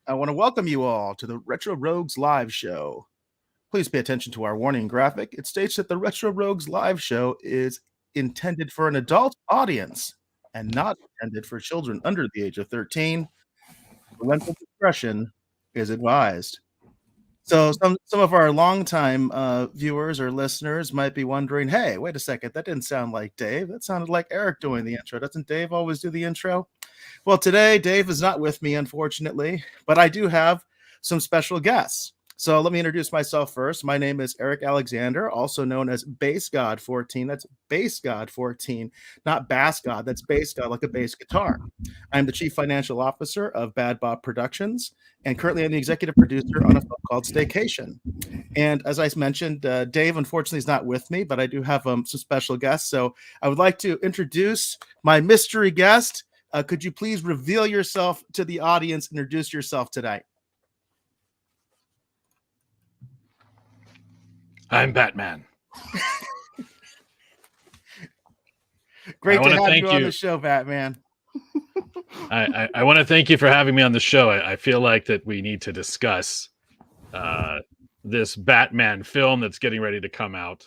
I want to welcome you all to the Retro Rogues live show. Please pay attention to our warning graphic. It states that the Retro Rogues live show is intended for an adult audience and not intended for children under the age of 13. Parental discretion is advised. So some of our longtime viewers or listeners might be wondering, hey, wait a second, that didn't sound like Dave. That sounded like Eric doing the intro. Doesn't Dave always do the intro? Well, today Dave is not with me, unfortunately, but I do have some special guests. So let me introduce myself first. My name is Eric Alexander, also known as Bass God 14. That's Bass God 14, not Bass God. That's Bass God, like a bass guitar. I'm the Chief Financial Officer of Bad Bob Productions, and currently I'm the executive producer on a film called Staycation. And as I mentioned, Dave unfortunately is not with me, but I do have some special guests. So I would like to introduce my mystery guest. Could you please reveal yourself to the audience, introduce yourself tonight? I'm Batman. Great to have you on the show, Batman. I want to thank you for having me on the show. I feel like that we need to discuss this Batman film that's getting ready to come out.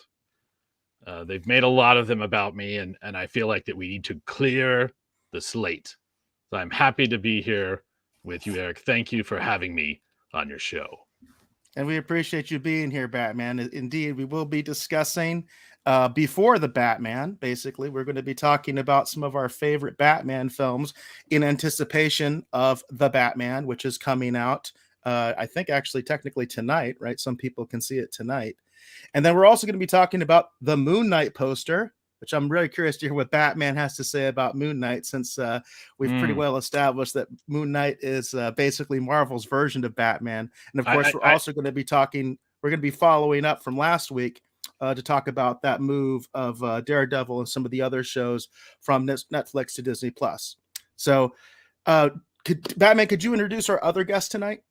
They've made a lot of them about me, and I feel like that we need to clear the slate. So I'm happy to be here with you, Eric. Thank you for having me on your show. And we appreciate you being here, Batman. Indeed, we will be discussing before the Batman. Basically, we're going to be talking about some of our favorite Batman films in anticipation of the Batman, which is coming out, I think actually technically tonight, right? Some people can see it tonight. And then we're also going to be talking about the Moon Knight poster, which I'm really curious to hear what Batman has to say about Moon Knight, since we've pretty well established that Moon Knight is basically Marvel's version of Batman. And of course, we're also going to be following up from last week to talk about that move of Daredevil and some of the other shows from Netflix to Disney Plus. So, Batman, could you introduce our other guest tonight?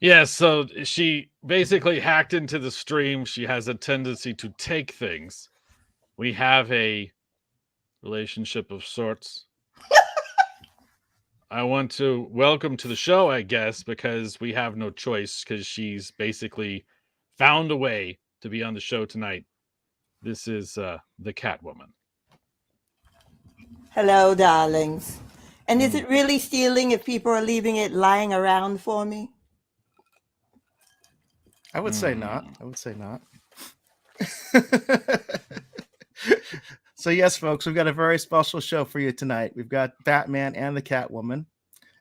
Yeah, so she basically hacked into the stream. She has a tendency to take things. We have a relationship of sorts. I want to welcome to the show, I guess, because we have no choice, because she's basically found a way to be on the show tonight. This is the Catwoman. Hello, darlings. And is it really stealing if people are leaving it lying around for me? I would say not. I would say not. So yes, folks, we've got a very special show for you tonight. We've got Batman and the Catwoman.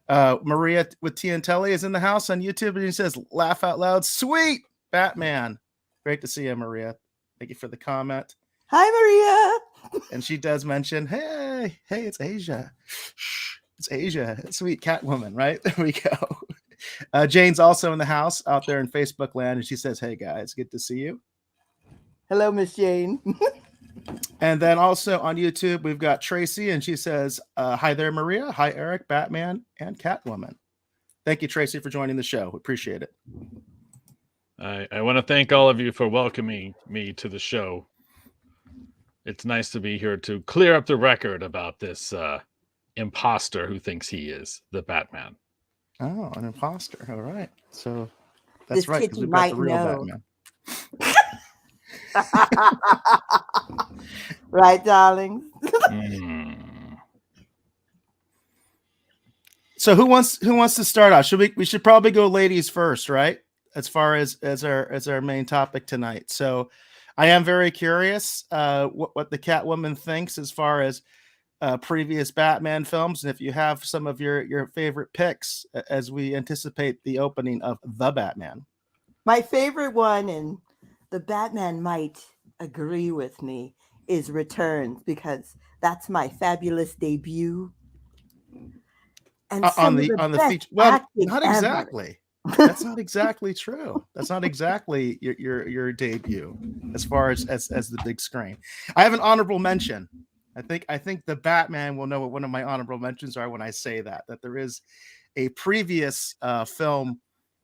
Maria with Tiantelli is in the house on YouTube, and he says, laugh out loud, sweet Batman. Great to see you, Maria. Thank you for the comment. Hi, Maria. And she does mention, hey, it's A'Ja. It's A'Ja, sweet Catwoman, right? There we go. Jane's also in the house out there in Facebook land, and she says, hey, guys, good to see you. Hello, Miss Jane. And then also on YouTube, we've got Tracy, and she says, hi there, Maria. Hi, Eric, Batman, and Catwoman. Thank you, Tracy, for joining the show. Appreciate it. I want to thank all of you for welcoming me to the show. It's nice to be here to clear up the record about this imposter who thinks he is the Batman. Oh, an imposter. All right. So that's this right, because we've got the real Batman. Right, darling. So who wants to start out? We should probably go ladies first, right? As far as our main topic tonight. So I am very curious what the Catwoman thinks as far as previous Batman films, and if you have some of your favorite picks as we anticipate the opening of the Batman. My favorite one, and the Batman might agree with me, is Returns, because that's my fabulous debut. And on the feature. Well, not exactly. That's not exactly true. That's not exactly your debut as far as the big screen. I have an honorable mention. I think the Batman will know what one of my honorable mentions are when I say that there is a previous film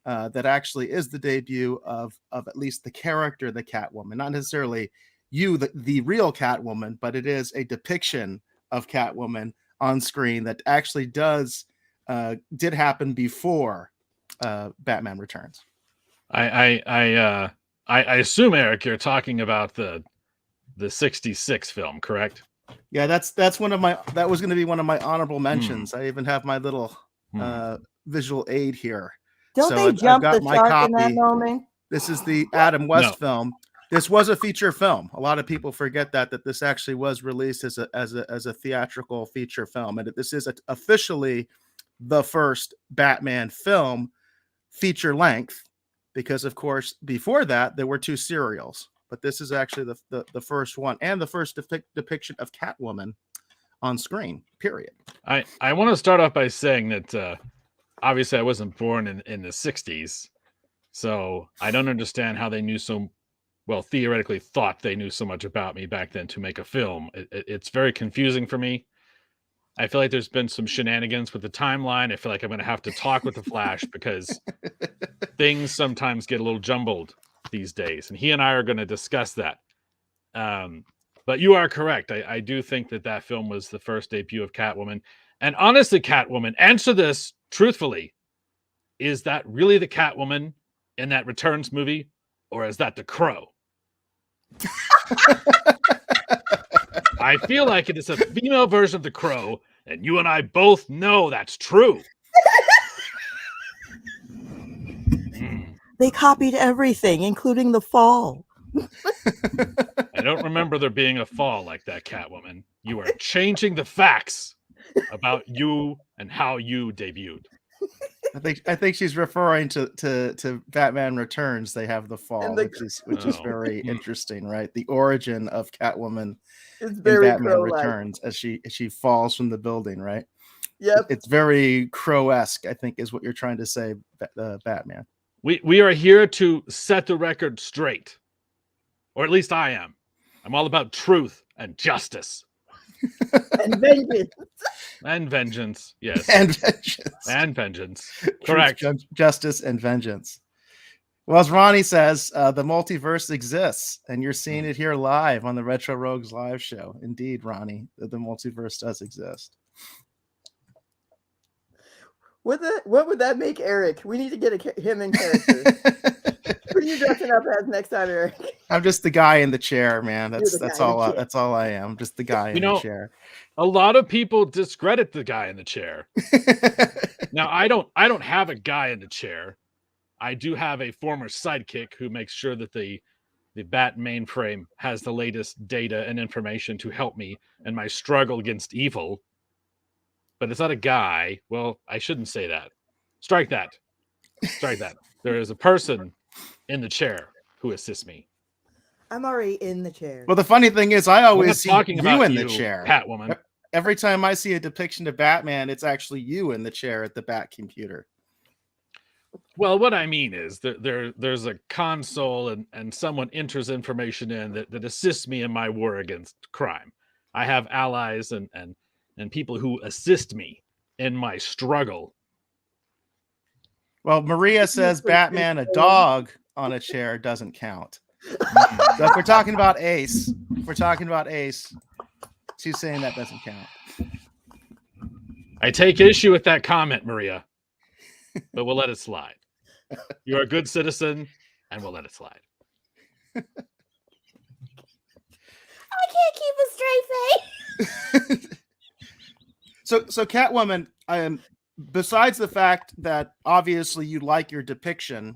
that actually is the debut of at least the character, the Catwoman, not necessarily the real Catwoman, but it is a depiction of Catwoman on screen that actually does did happen before Batman Returns. I assume, Eric, you're talking about the 66 film, correct? Yeah, that was going to be one of my honorable mentions. I even have my little visual aid here. Don't they jump the shark in that moment? This is the Adam West film. This was a feature film. A lot of people forget that this actually was released as a theatrical feature film, and this is officially the first Batman film feature length, because of course before that there were 2 serials, but this is actually the first one and the first depiction of Catwoman on screen, period. I want to start off by saying that obviously I wasn't born in the 60s, so I don't understand how they knew theoretically thought they knew so much about me back then to make a film. It's very confusing for me. I feel like there's been some shenanigans with the timeline. I feel like I'm going to have to talk with the Flash because things sometimes get a little jumbled these days. And he and I are going to discuss that. But you are correct. I do think that film was the first debut of Catwoman. And honestly, Catwoman, answer this truthfully. Is that really the Catwoman in that Returns movie? Or is that the Crow? I feel like it is a female version of the Crow, and you and I both know that's true. They copied everything, including the fall. I don't remember there being a fall like that, Catwoman. You are changing the facts about you and how you debuted. I think she's referring to Batman Returns. They have the fall, which is very interesting, right? The origin of Catwoman in Batman Returns as she falls from the building, right? Yep. It's very Crow-esque, I think, is what you're trying to say, Batman. We are here to set the record straight, or at least I am. I'm all about truth and justice. And vengeance. And vengeance, yes. And vengeance. And vengeance. Correct. Truth, justice, and vengeance. Well, as Ronnie says, the multiverse exists, and you're seeing it here live on the Retro Rogues live show. Indeed, Ronnie, the multiverse does exist. What would that make Eric? We need to get him in character. Who are you dressing up as next time, Eric? I'm just the guy in the chair, man. That's all I am. Just the guy in the chair. A lot of people discredit the guy in the chair. Now, I don't have a guy in the chair. I do have a former sidekick who makes sure that the Bat mainframe has the latest data and information to help me in my struggle against evil. But it's not a guy. Well, I shouldn't say that. Strike that. Strike that. There is a person in the chair who assists me. I'm already in the chair. Well, the funny thing is, I always see you in the you, chair. Catwoman. Every time I see a depiction of Batman, it's actually you in the chair at the Bat computer. Well, what I mean is there's a console and someone enters information in that assists me in my war against crime. I have allies and people who assist me in my struggle. Well, Maria says Batman, a dog on a chair doesn't count. So if we're talking about Ace, she's saying that doesn't count. I take issue with that comment, Maria, but we'll let it slide. You're a good citizen, and we'll let it slide. I can't keep a straight face. So Catwoman, besides the fact that obviously you like your depiction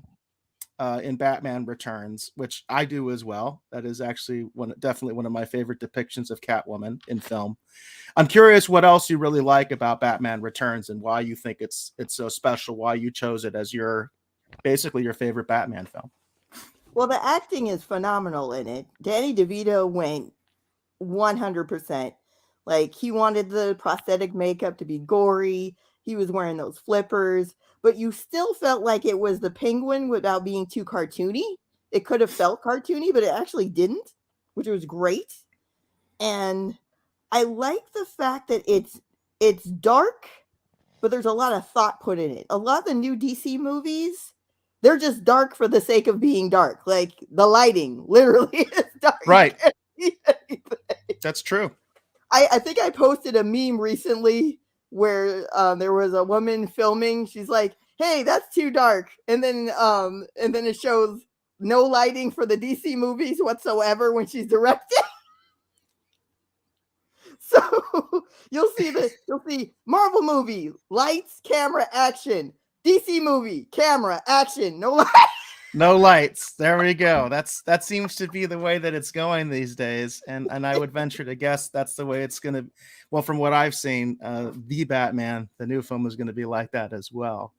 in Batman Returns, which I do as well, that is actually definitely one of my favorite depictions of Catwoman in film. I'm curious what else you really like about Batman Returns and why you think it's so special, why you chose it as basically your favorite Batman film. Well, the acting is phenomenal in it. Danny DeVito went 100%. Like, he wanted the prosthetic makeup to be gory. He was wearing those flippers, but you still felt like it was the Penguin without being too cartoony. It could have felt cartoony, but it actually didn't, which was great. And I like the fact that it's dark, but there's a lot of thought put in it. A lot of the new DC movies, they're just dark for the sake of being dark. Like, the lighting literally is dark. Right. That's true. I think I posted a meme recently where there was a woman filming. She's like, "Hey, that's too dark," and then it shows no lighting for the DC movies whatsoever when she's directing. So you'll see Marvel movie, lights, camera, action. DC movie, camera, action, no light. No lights. There we go. That seems to be the way that it's going these days, and I would venture to guess that's the way it's going to. Well, from what I've seen, the Batman, the new film, is going to be like that as well.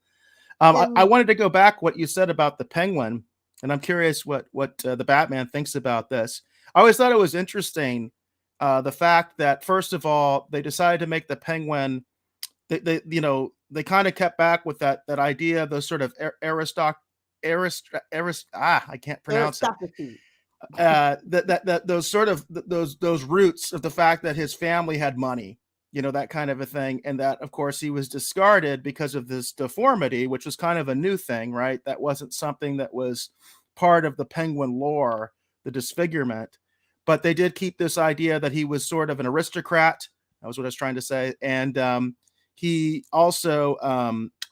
I wanted to go back what you said about the Penguin, and I'm curious what the Batman thinks about this. I always thought it was interesting, the fact that first of all they decided to make the Penguin. They kind of kept back with that idea, those sort of I can't pronounce it. Those sort of those roots of the fact that his family had money, that kind of a thing, and that of course he was discarded because of this deformity, which was kind of a new thing, right? That wasn't something that was part of the Penguin lore, the disfigurement, but they did keep this idea that he was sort of an aristocrat. That was what I was trying to say, and he also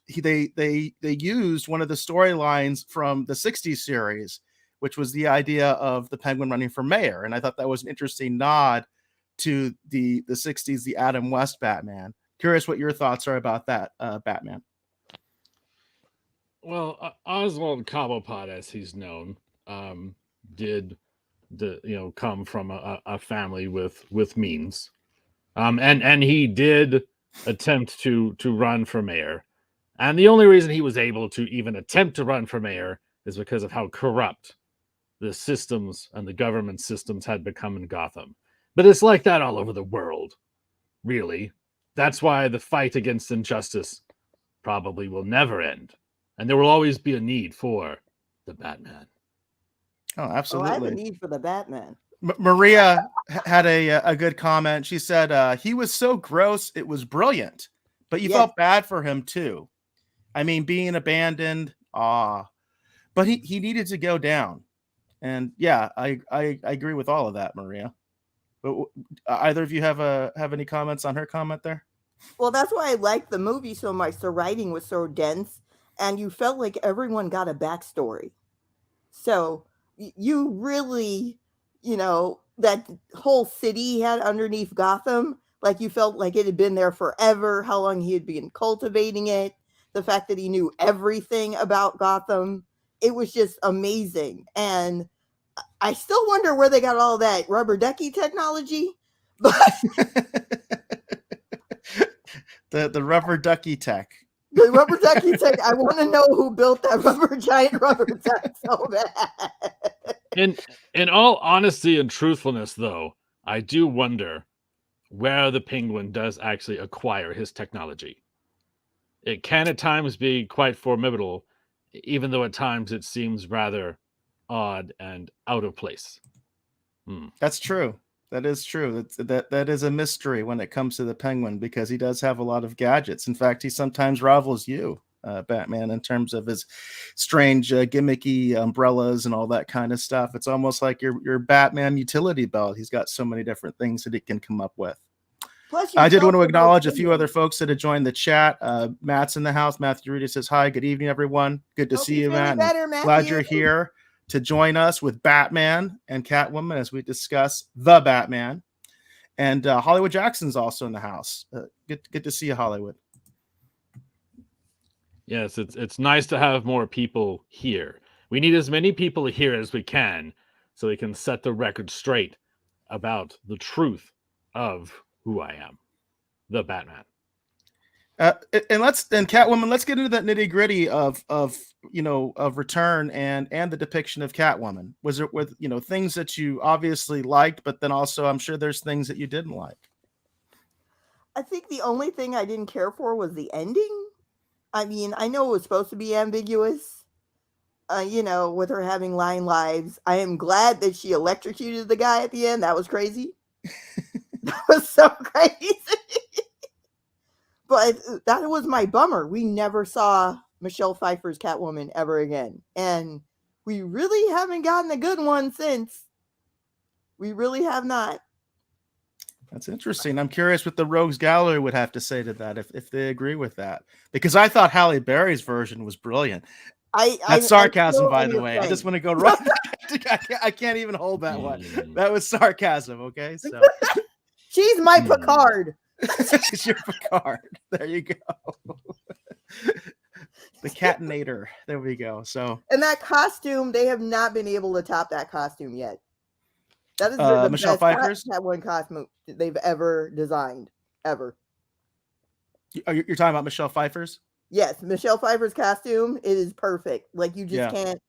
they used one of the storylines from the 60s series, which was the idea of the Penguin running for mayor. And I thought that was an interesting nod to the 60s, the Adam West Batman. Curious what your thoughts are about that, Batman. Well, Oswald Cobblepot, as he's known, did come from a family with means, and he did attempt to run for mayor. And the only reason he was able to even attempt to run for mayor is because of how corrupt the systems and the government systems had become in Gotham. But it's like that all over the world, really. That's why the fight against injustice probably will never end. And there will always be a need for the Batman. Oh, absolutely. I have a need for the Batman. Maria had a good comment. She said, he was so gross, it was brilliant. But you felt bad for him, too. I mean, being abandoned, but he needed to go down. And yeah, I agree with all of that, Maria. But either of you have any comments on her comment there? Well, that's why I liked the movie so much. The writing was so dense, and you felt like everyone got a backstory. So you really, that whole city he had underneath Gotham, like you felt like it had been there forever, how long he had been cultivating it, the fact that he knew everything about Gotham. It was just amazing. And I still wonder where they got all that rubber ducky technology. But the rubber ducky tech. The rubber ducky tech. I want to know who built that giant rubber duck so bad. In all honesty and truthfulness, though, I do wonder where the Penguin does actually acquire his technology. It can at times be quite formidable, even though at times it seems rather odd and out of place. That's true. That is true. That is a mystery when it comes to the Penguin, because he does have a lot of gadgets. In fact, he sometimes rivals you, Batman, in terms of his strange gimmicky umbrellas and all that kind of stuff. It's almost like your Batman utility belt. He's got so many different things that he can come up with. I did want to acknowledge a few other folks that have joined the chat. Matt's in the house. Matthew Rudy says, hi, good evening, everyone. Good to see you, Matt. Glad you're here to join us with Batman and Catwoman as we discuss the Batman. And Hollywood Jackson's also in the house. Good to see you, Hollywood. Yes, it's nice to have more people here. We need as many people here as we can so we can set the record straight about the truth of who I am, the Batman. And Catwoman, let's get into that nitty gritty of Return and the depiction of Catwoman. Was it with things that you obviously liked, but then also I'm sure there's things that you didn't like? I think the only thing I didn't care for was the ending. I mean, I know it was supposed to be ambiguous, with her having 9 lives. I am glad that she electrocuted the guy at the end. That was crazy. That was so crazy. But that was my bummer. We never saw Michelle Pfeiffer's Catwoman ever again. And we really haven't gotten a good one since. We really have not. That's interesting. I'm curious what the Rogues Gallery would have to say to that if they agree with that. Because I thought Halle Berry's version was brilliant. That's sarcasm, by the way. I just want to go right back. I can't even hold that one. That was sarcasm, okay? So she's my Picard. She's your Picard. There you go. The Catinator. There we go. So and that costume, they have not been able to top that costume yet. That is the Michelle best Pfeiffer's Catwoman costume they've ever designed, ever. You're talking about Michelle Pfeiffer's? Yes, Michelle Pfeiffer's costume, it is perfect. Like, you just can't,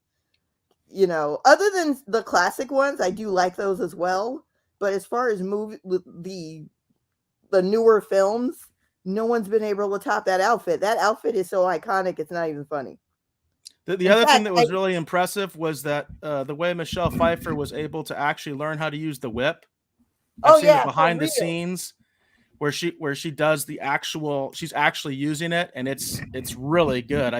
other than the classic ones, I do like those as well. But as far as the newer films, no one's been able to top that outfit. That outfit is so iconic, it's not even funny. The other thing that was really impressive was that the way Michelle Pfeiffer was able to actually learn how to use the whip. I've seen it behind the scenes where she does the actual, she's actually using it, and it's really good.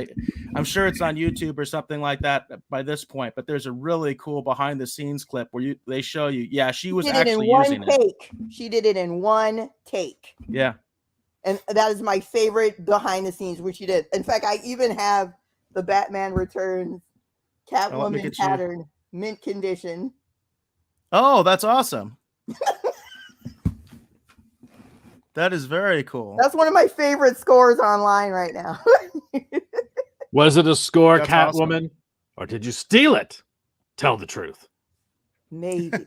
I'm sure it's on YouTube or something like that by this point, but there's a really cool behind the scenes clip where they show you, she was actually using it. She did it in one take. Yeah. And that is my favorite behind the scenes, which she did. In fact, I even have the Batman Returns Catwoman pattern, mint condition. Oh, that's awesome. That is very cool. That's one of my favorite scores online right now. Was it a score, Catwoman? Awesome. Or did you steal it? Tell the truth. Maybe.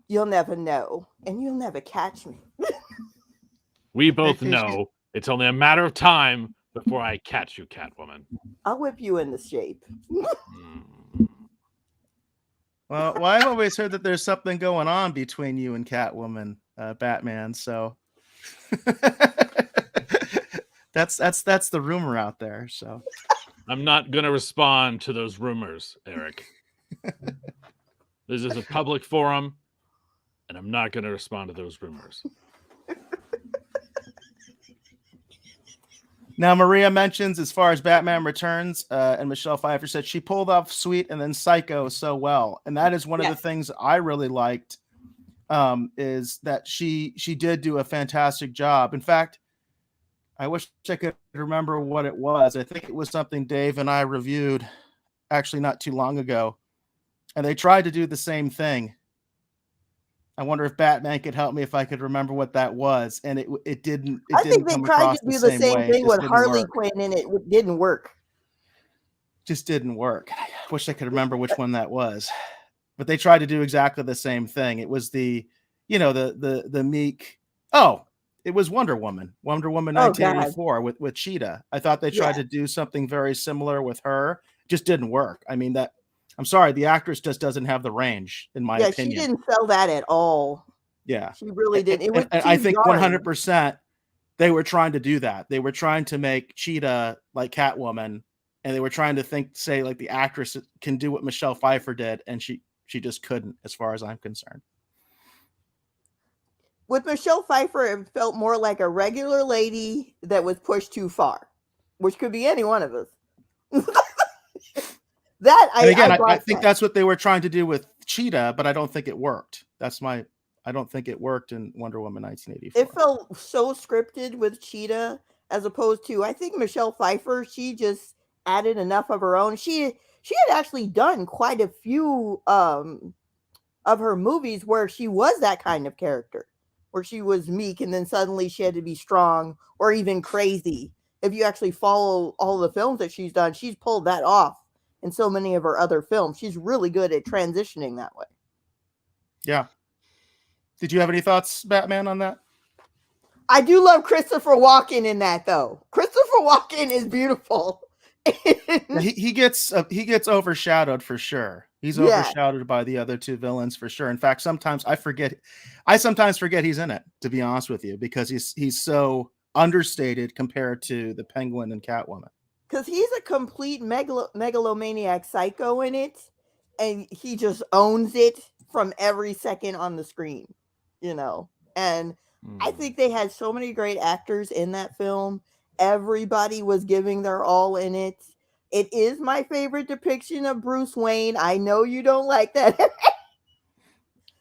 You'll never know. And you'll never catch me. We both know it's only a matter of time before I catch you, Catwoman. I'll whip you into shape. Well, I've always heard that there's something going on between you and Catwoman, Batman. So that's the rumor out there. So I'm not going to respond to those rumors, Eric. This is a public forum, and I'm not going to respond to those rumors. Now, Maria mentions, as far as Batman Returns, and Michelle Pfeiffer said she pulled off Sweet and then Psycho so well. And that is one of the things I really liked, is that she did do a fantastic job. In fact, I wish I could remember what it was. I think it was something Dave and I reviewed actually not too long ago. And they tried to do the same thing. I wonder if Batman could help me if I could remember what that was. And it didn't. I think they tried to do the same thing with Harley Quinn, and it didn't work. Just didn't work. I wish I could remember which one that was. But they tried to do exactly the same thing. It was the meek. Oh, it was Wonder Woman. Wonder Woman 1984 with Cheetah. I thought they tried to do something very similar with her. It just didn't work. I mean, I'm sorry, the actress just doesn't have the range, in my opinion. She didn't sell that at all. Yeah. She really didn't. It was I think 100% they were trying to do that. They were trying to make Cheetah like Catwoman, and they were trying to say like the actress can do what Michelle Pfeiffer did, and she just couldn't, as far as I'm concerned. With Michelle Pfeiffer, it felt more like a regular lady that was pushed too far, which could be any one of us. I think that's what they were trying to do with Cheetah, but I don't think it worked. I don't think it worked in Wonder Woman 1984. It felt so scripted with Cheetah, as opposed to, I think Michelle Pfeiffer, she just added enough of her own. She had actually done quite a few of her movies where she was that kind of character, where she was meek and then suddenly she had to be strong or even crazy. If you actually follow all the films that she's done, she's pulled that off in so many of her other films. She's really good at transitioning that way. Yeah. Did you have any thoughts, Batman, on that? I do love Christopher Walken in that, though. Christopher Walken is beautiful. he gets overshadowed for sure. He's overshadowed by the other two villains for sure. In fact, sometimes I sometimes forget he's in it, to be honest with you, because he's so understated compared to the Penguin and Catwoman. Because he's a complete megalomaniac psycho in it, and he just owns it from every second on the screen, And I think they had so many great actors in that film. Everybody was giving their all in it. It is my favorite depiction of Bruce Wayne. I know you don't like that.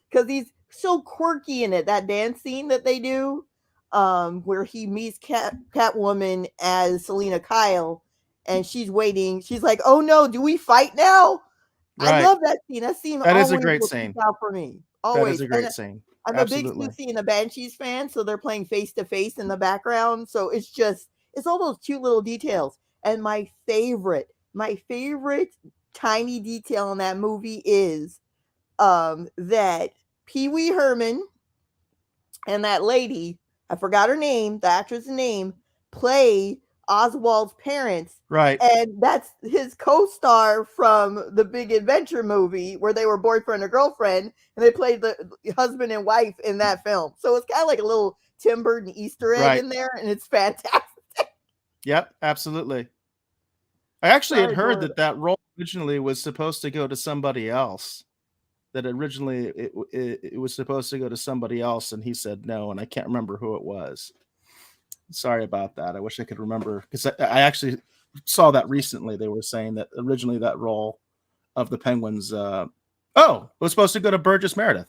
Because so quirky in it. That dance scene that they do, where he meets Catwoman as Selena Kyle, and she's waiting. She's like, "Oh no, do we fight now?" I Right. love that scene. That scene That is a always great will stick scene. out for me. That is Always. a And great scene. I'm a big Absolutely. Susie and the Banshees fan, so they're playing face to face in the background. So it's all those cute little details. And my favorite tiny detail in that movie is that Pee Wee Herman and that lady, I forgot her name, the actress' name, play Oswald's parents. Right. And that's his co-star from the Big Adventure movie where they were boyfriend and girlfriend, and they played the husband and wife in that film. So it's kind of like a little Tim Burton Easter egg Right. in there, and it's fantastic. Yep. Absolutely. I actually had I heard adore it. that role originally was supposed to go to somebody else. That originally it was supposed to go to somebody else, and he said no, and I can't remember who it was. Sorry about that. I wish I could remember, because I actually saw that recently. They were saying that originally that role of the Penguins, it was supposed to go to Burgess Meredith,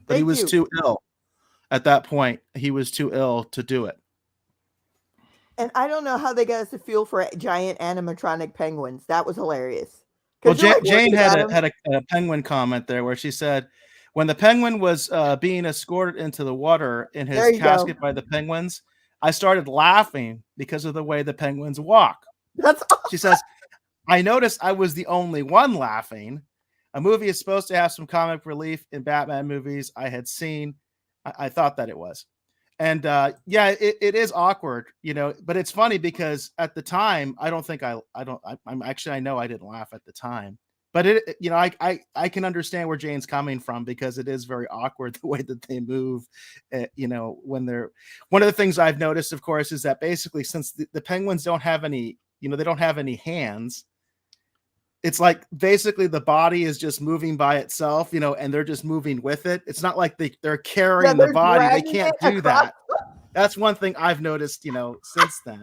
but he Thank was you. too ill at that point. He was too ill to do it. And I don't know how they got us to feel for giant animatronic penguins. That was hilarious. Well, Because you're like Jane worried about had them. a penguin comment there where she said, when the penguin was being escorted into the water in There his you go. casket by the penguins, I started laughing because of the way the penguins walk. That's She says, I noticed I was the only one laughing. A movie is supposed to have some comic relief in Batman movies I had seen. I thought that it was. And yeah, it is awkward, but it's funny because at the time, I don't think I'm actually, I know I didn't laugh at the time, but I can understand where Jane's coming from, because it is very awkward the way that they move, when they're, one of the things I've noticed, of course, is that basically since the Penguins don't have any, they don't have any hands. It's like basically the body is just moving by itself, and they're just moving with it. It's not like they're carrying the they're body. They dragging can't it do across. that. That's one thing I've noticed, since then,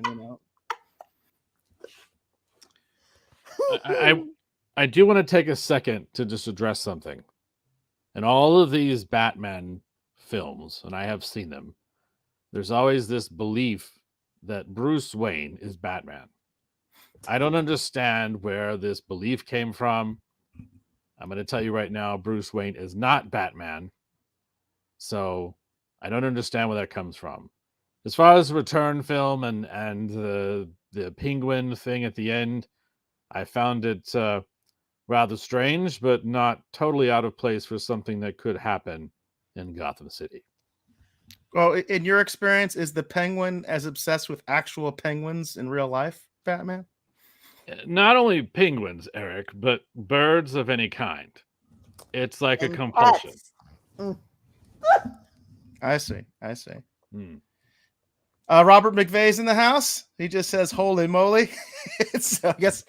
I do want to take a second to just address something. In all of these Batman films, and I have seen them, there's always this belief that Bruce Wayne is Batman. I don't understand where this belief came from. I'm going to tell you right now, Bruce Wayne is not Batman. So I don't understand where that comes from. As far as the return film and the penguin thing at the end, I found it rather strange, but not totally out of place for something that could happen in Gotham City. Well, in your experience, is the Penguin as obsessed with actual penguins in real life, Batman? Not only penguins, Eric, but birds of any kind. It's like And a compulsion. cats. I see. Hmm. Robert McVeigh's in the house. He just says, "Holy moly!" So I guess,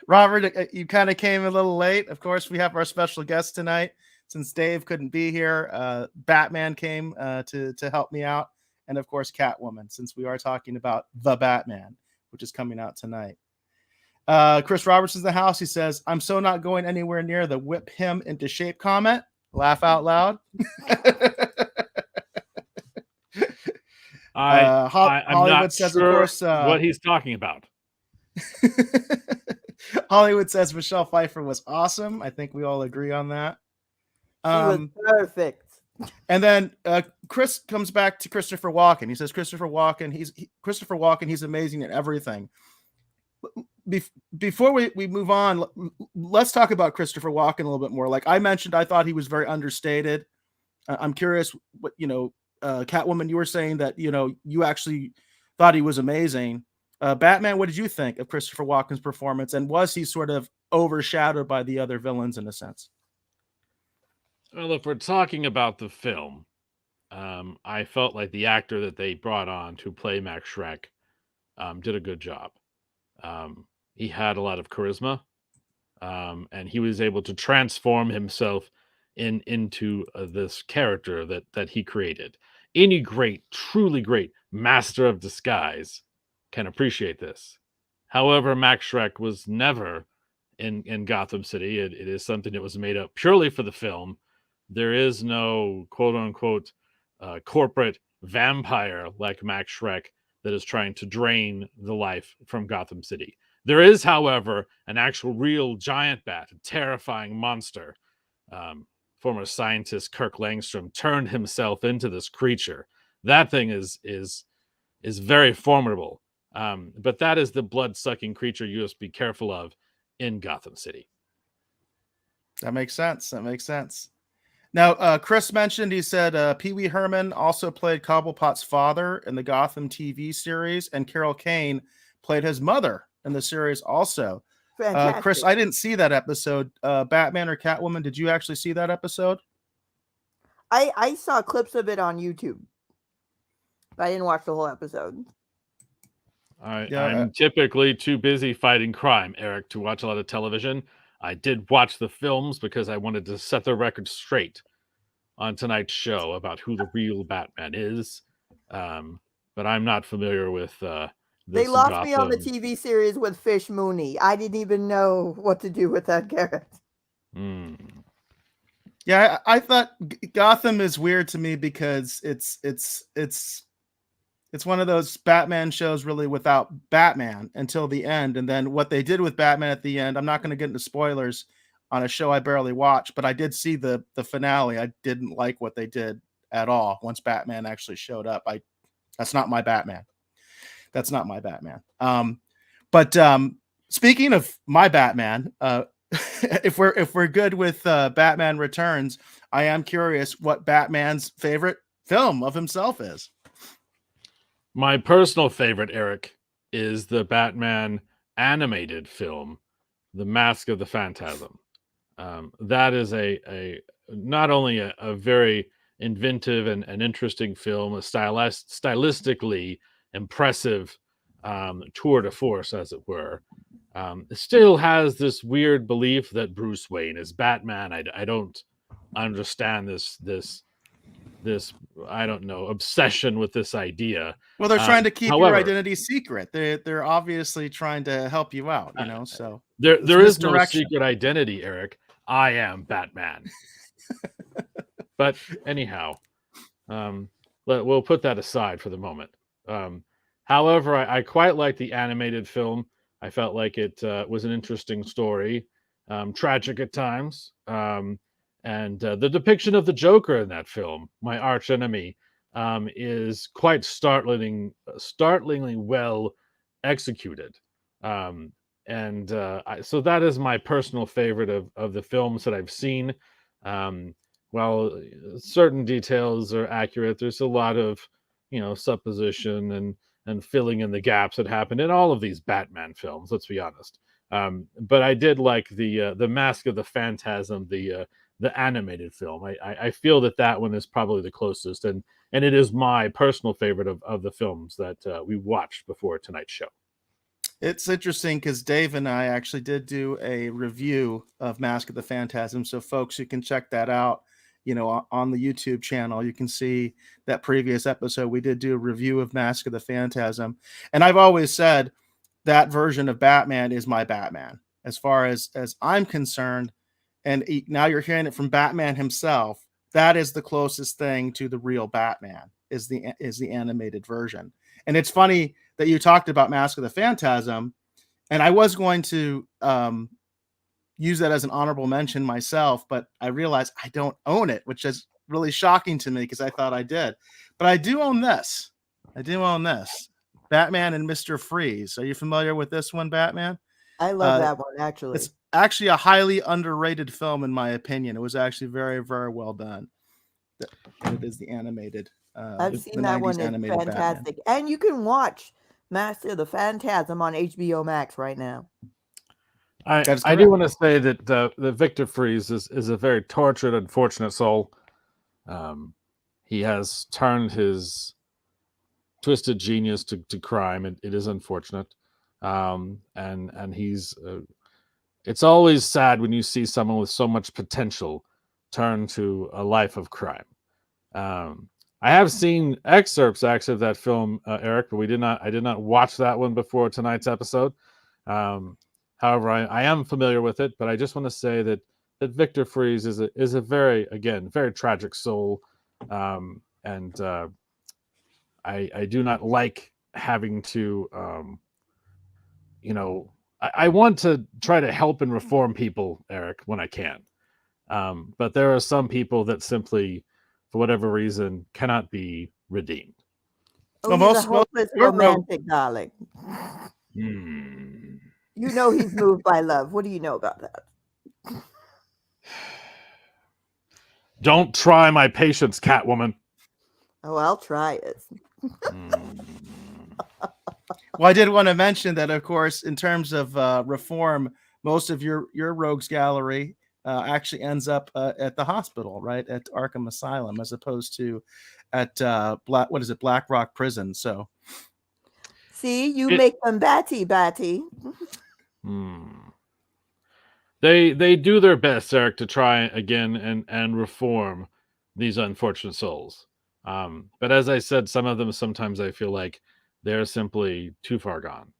Robert, you kind of came a little late. Of course, we have our special guest tonight. Since Dave couldn't be here, Batman came to help me out, and of course, Catwoman. Since we are talking about the Batman, which is coming out tonight. Chris Robertson's in the house. He says, "I'm so not going anywhere near the whip him into shape" comment. Laugh out loud. I'm Hollywood not says, sure of course, what he's talking about. Hollywood says Michelle Pfeiffer was awesome. I think we all agree on that. She was perfect. And then Chris comes back to Christopher Walken. He says Christopher Walken, he's amazing at everything. Before we move on, let's talk about Christopher Walken a little bit more. Like I mentioned, I thought he was very understated. I'm curious what, Catwoman, you were saying that, you actually thought he was amazing. Batman, what did you think of Christopher Walken's performance? And was he sort of overshadowed by the other villains in a sense? Well, if we're talking about the film, I felt like the actor that they brought on to play Max Schreck did a good job. He had a lot of charisma, and he was able to transform himself into this character that he created. Any truly great master of disguise can appreciate this. However, Max Schreck was never in Gotham City. It is something that was made up purely for the film. there is no quote unquote corporate vampire like Max Schreck that is trying to drain the life from Gotham City. There is, however, an actual real giant bat, a terrifying monster. Former scientist Kirk Langstrom turned himself into this creature. That thing is very formidable. But that is the blood-sucking creature you must be careful of in Gotham City. That makes sense. That makes sense. Now, Chris mentioned, he said Pee Wee Herman also played Cobblepot's father in the Gotham TV series, and Carol Kane played his mother in the series also. Fantastic. Chris, I didn't see that episode. Batman or Catwoman, did you actually see that episode? I saw clips of it on YouTube, but I didn't watch the whole episode. I'm typically too busy fighting crime, Eric, to watch a lot of television. I did watch the films because I wanted to set the record straight on tonight's show about who the real Batman is. But I'm not familiar with They lost me on the TV series with Fish Mooney. I didn't even know what to do with that character. Yeah, I thought Gotham is weird to me because it's one of those Batman shows really without Batman until the end. And then what they did with Batman at the end, I'm not going to get into spoilers on a show I barely watch, but I did see the finale. I didn't like what they did at all once Batman actually showed up. That's not my Batman. That's not my Batman. But speaking of my Batman, if we're good with Batman Returns, I am curious what Batman's favorite film of himself is. My personal favorite, Eric, is the Batman animated film, The Mask of the Phantasm. That is a not only a very inventive and interesting film, a stylistically impressive tour de force, as it were. It still has this weird belief that Bruce Wayne is Batman. I don't understand this I don't know, obsession with this idea. Well, they're trying to keep your identity secret. They're obviously trying to help you out, you know. So there is no secret identity, Eric. I am Batman. But anyhow, we'll put that aside for the moment. However, I quite like the animated film. I felt like it was an interesting story, tragic at times. And the depiction of the Joker in that film, my arch enemy, is quite startlingly well executed. So that is my personal favorite of the films that I've seen. While certain details are accurate, there's a lot of supposition and filling in the gaps that happen in all of these Batman films. Let's be honest. But I did like the Mask of the Phantasm, the animated film. I feel that one is probably the closest, and it is my personal favorite of the films that we watched before tonight's show. It's interesting because Dave and I actually did do a review of Mask of the Phantasm. So folks, you can check that out, on the YouTube channel. You can see that previous episode. We did do a review of Mask of the Phantasm. And I've always said that version of Batman is my Batman. As far as I'm concerned, and now you're hearing it from Batman himself, that is the closest thing to the real Batman, is the animated version. And it's funny that you talked about Mask of the Phantasm, and I was going to use that as an honorable mention myself, but I realized I don't own it, which is really shocking to me because I thought I did. But I do own this. Batman and Mr. Freeze. Are you familiar with this one, Batman? I love that one, actually. It's actually a highly underrated film, in my opinion. It was actually very, very well done. It is the animated. I've seen that one. It's fantastic. Batman. And you can watch Master of the Phantasm on HBO Max right now. I do want to say that the Victor Freeze is a very tortured, unfortunate soul. He has turned his twisted genius to crime. It is unfortunate. And he's it's always sad when you see someone with so much potential turn to a life of crime. I have seen excerpts actually of that film, Eric, but I did not watch that one before tonight's episode. However, I am familiar with it, but I just want to say that Victor Freeze is a very, again, very tragic soul, and I do not like having to I want to try to help and reform people, Eric, when I can. But there are some people that simply, for whatever reason, cannot be redeemed. Oh, Well, he's a most hopeless your rogue, romantic, darling. Hmm. You know he's moved by love. What do you know about that? Don't try my patience, Catwoman. Oh, I'll try it. Hmm. well, I did want to mention that, of course, in terms of reform, most of your rogues gallery actually ends up at the hospital, right, at Arkham Asylum, as opposed to at Black Rock Prison. So See, you It- make them batty. Hmm. They do their best, Eric, to try again and reform these unfortunate souls. But as I said, some of them sometimes I feel like they're simply too far gone.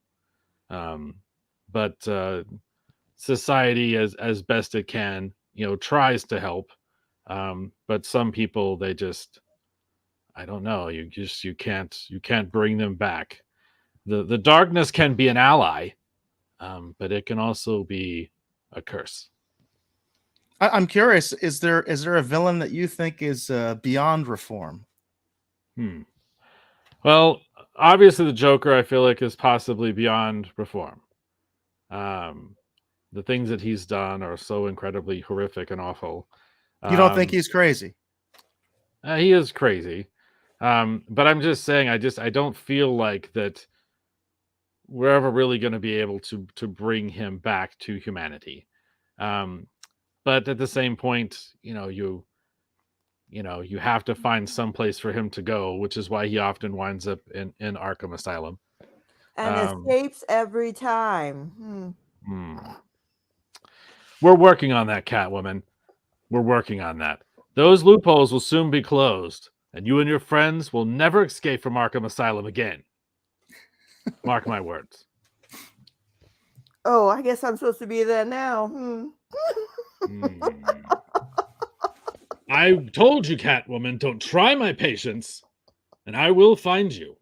But society, as best it can, tries to help. But some people, they just, I don't know. You can't bring them back. The darkness can be an ally, but it can also be a curse. I'm curious: is there a villain that you think is beyond reform? Hmm. Well, obviously the Joker, I feel like, is possibly beyond reform. Um, the things that he's done are so incredibly horrific and awful. You don't think Um, he's crazy? he is crazy, but I'm just saying, I don't feel like that we're ever really going to be able to bring him back to humanity. Um, but at the same point, you have to find some place for him to go, which is why he often winds up in Arkham Asylum. And Um, escapes every time. hmm. We're working on that, Catwoman. We're working on that. Those loopholes will soon be closed, and you and your friends will never escape from Arkham Asylum again. Mark my words. Oh, I guess I'm supposed to be there now. Hmm. I told you, Catwoman, don't try my patience, and I will find you.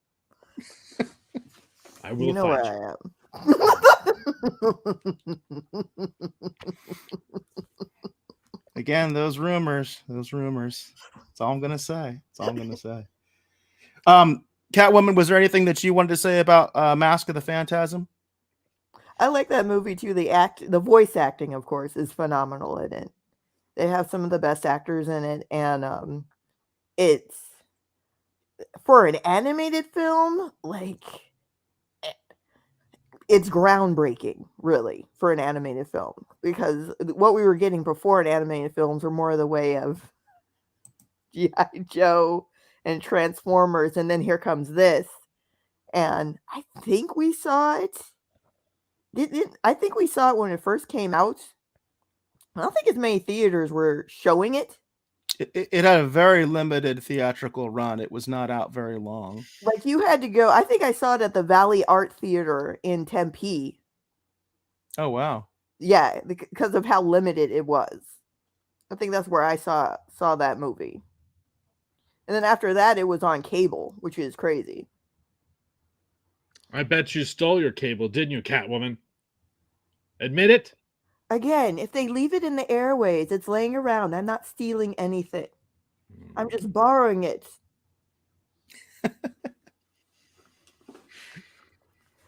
I will You know find where you. I am. Again, those rumors. That's all I'm gonna say. Catwoman, was there anything that you wanted to say about Mask of the Phantasm? I like that movie too. The voice acting, of course, is phenomenal in it. They have some of the best actors in it, and it's for an animated film, like it's groundbreaking, really, for an animated film. Because what we were getting before in animated films were more of the way of G.I. Joe and Transformers, and then here comes this. And I think we saw it. I think we saw it when it first came out. I don't think as many theaters were showing it. It had a very limited theatrical run. It was not out very long. Like you had to go. I think I saw it at the Valley Art Theater in Tempe. Oh wow! Yeah, because of how limited it was. I think that's where I saw that movie. And then after that, it was on cable, which is crazy. I bet you stole your cable, didn't you, Catwoman? Admit it? Again, if they leave it in the airways, it's laying around. I'm not stealing anything. I'm just borrowing it.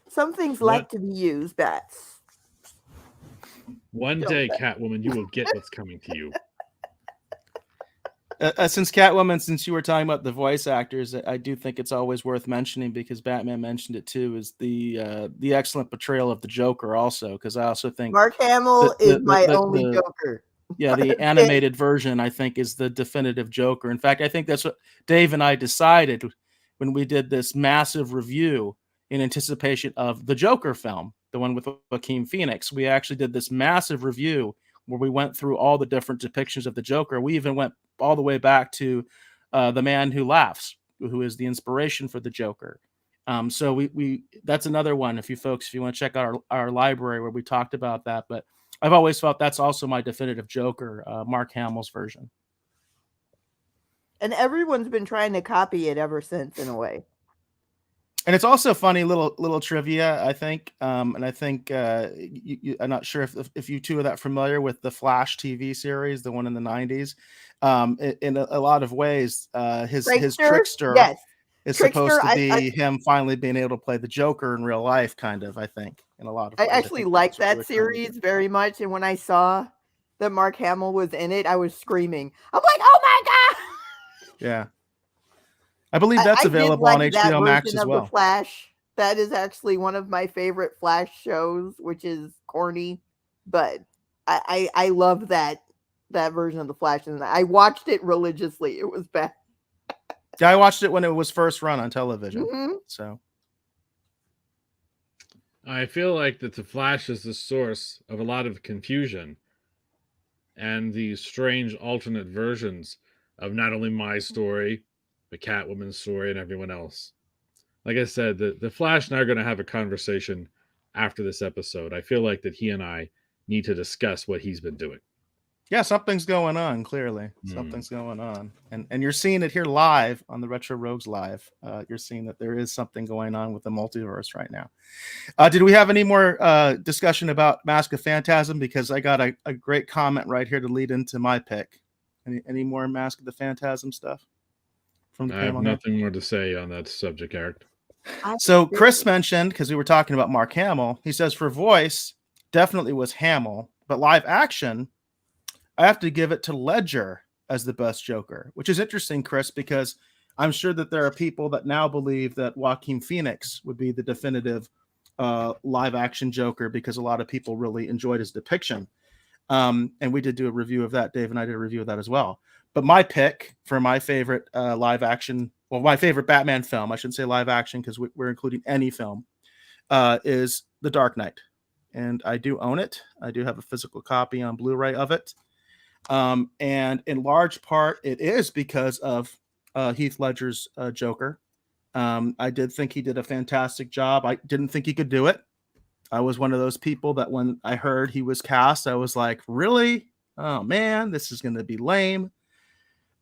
Some things like to be used, bats. One day, Catwoman, you will get what's coming to you. Since you were talking about the voice actors, I do think it's always worth mentioning, because Batman mentioned it too, is the excellent portrayal of the Joker also, because I also think Mark Hamill is my only Joker. Yeah, the animated version, I think, is the definitive Joker. In fact, I think that's what Dave and I decided when we did this massive review in anticipation of the Joker film, the one with Joaquin Phoenix. We actually did this massive review where we went through all the different depictions of the Joker. We even went all the way back to The Man Who Laughs, who is the inspiration for the Joker. So we that's another one. If you want to check out our library where we talked about that. But I've always felt that's also my definitive Joker, Mark Hamill's version. And everyone's been trying to copy it ever since, in a way. And it's also funny little trivia, I think. And I think I'm not sure if you two are that familiar with the Flash TV series, the one in the 90s. In a lot of ways, his Trickster yes. is Trickster, supposed to be him finally being able to play the Joker in real life, kind of, I think, in a lot of ways. I actually like that series very much. And when I saw that Mark Hamill was in it, I was screaming. I'm like, oh my God! Yeah. I believe that's available on HBO Max as well. The Flash. That is actually one of my favorite Flash shows, which is corny, but I love that version of the Flash, and I watched it religiously. It was bad. Yeah, I watched it when it was first run on television. Mm-hmm. So I feel like that the Flash is the source of a lot of confusion and these strange alternate versions of not only my story, but Catwoman's story and everyone else. Like I said, the Flash and I are going to have a conversation after this episode. I feel like that he and I need to discuss what he's been doing. Yeah, something's going on, clearly. Something's going on. And you're seeing it here live on the Retro Rogues Live. You're seeing that there is something going on with the multiverse right now. Did we have any more discussion about Mask of Phantasm? Because I got a great comment right here to lead into my pick. Any more Mask of the Phantasm stuff from the panel? I have nothing here? more to say on that subject, Eric. So Chris mentioned, because we were talking about Mark Hamill, he says for voice, definitely was Hamill, but live action, I have to give it to Ledger as the best Joker, which is interesting, Chris, because I'm sure that there are people that now believe that Joaquin Phoenix would be the definitive live action Joker because a lot of people really enjoyed his depiction. And we did do a review of that. Dave and I did a review of that as well. But my pick for my favorite live action, well, my favorite Batman film, I shouldn't say live action because we're including any film, is The Dark Knight. And I do own it. I do have a physical copy on Blu-ray of it. And in large part, it is because of Heath Ledger's Joker. I did think he did a fantastic job. I didn't think he could do it. I was one of those people that when I heard he was cast, I was like, really? Oh, man, this is going to be lame.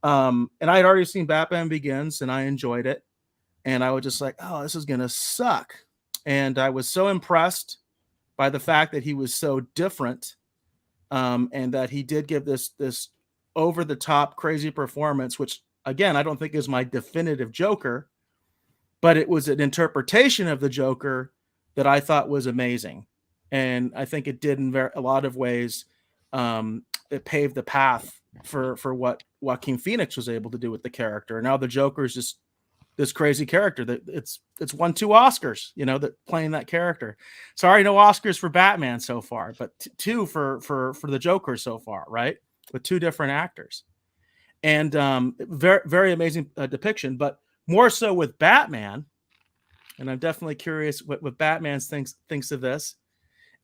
And I had already seen Batman Begins, and I enjoyed it. And I was just like, oh, this is going to suck. And I was so impressed by the fact that he was so different. And that he did give this over-the-top crazy performance, which, again, I don't think is my definitive Joker, but it was an interpretation of the Joker that I thought was amazing. And I think it did in a lot of ways, it paved the path for what Joaquin Phoenix was able to do with the character. Now the Joker is just this crazy character that it's won 2 Oscars, that playing that character. Sorry, no Oscars for Batman so far, but 2 for the Joker so far, right? With 2 different actors, and very, very amazing depiction, but more so with Batman. And I'm definitely curious what Batman thinks of this,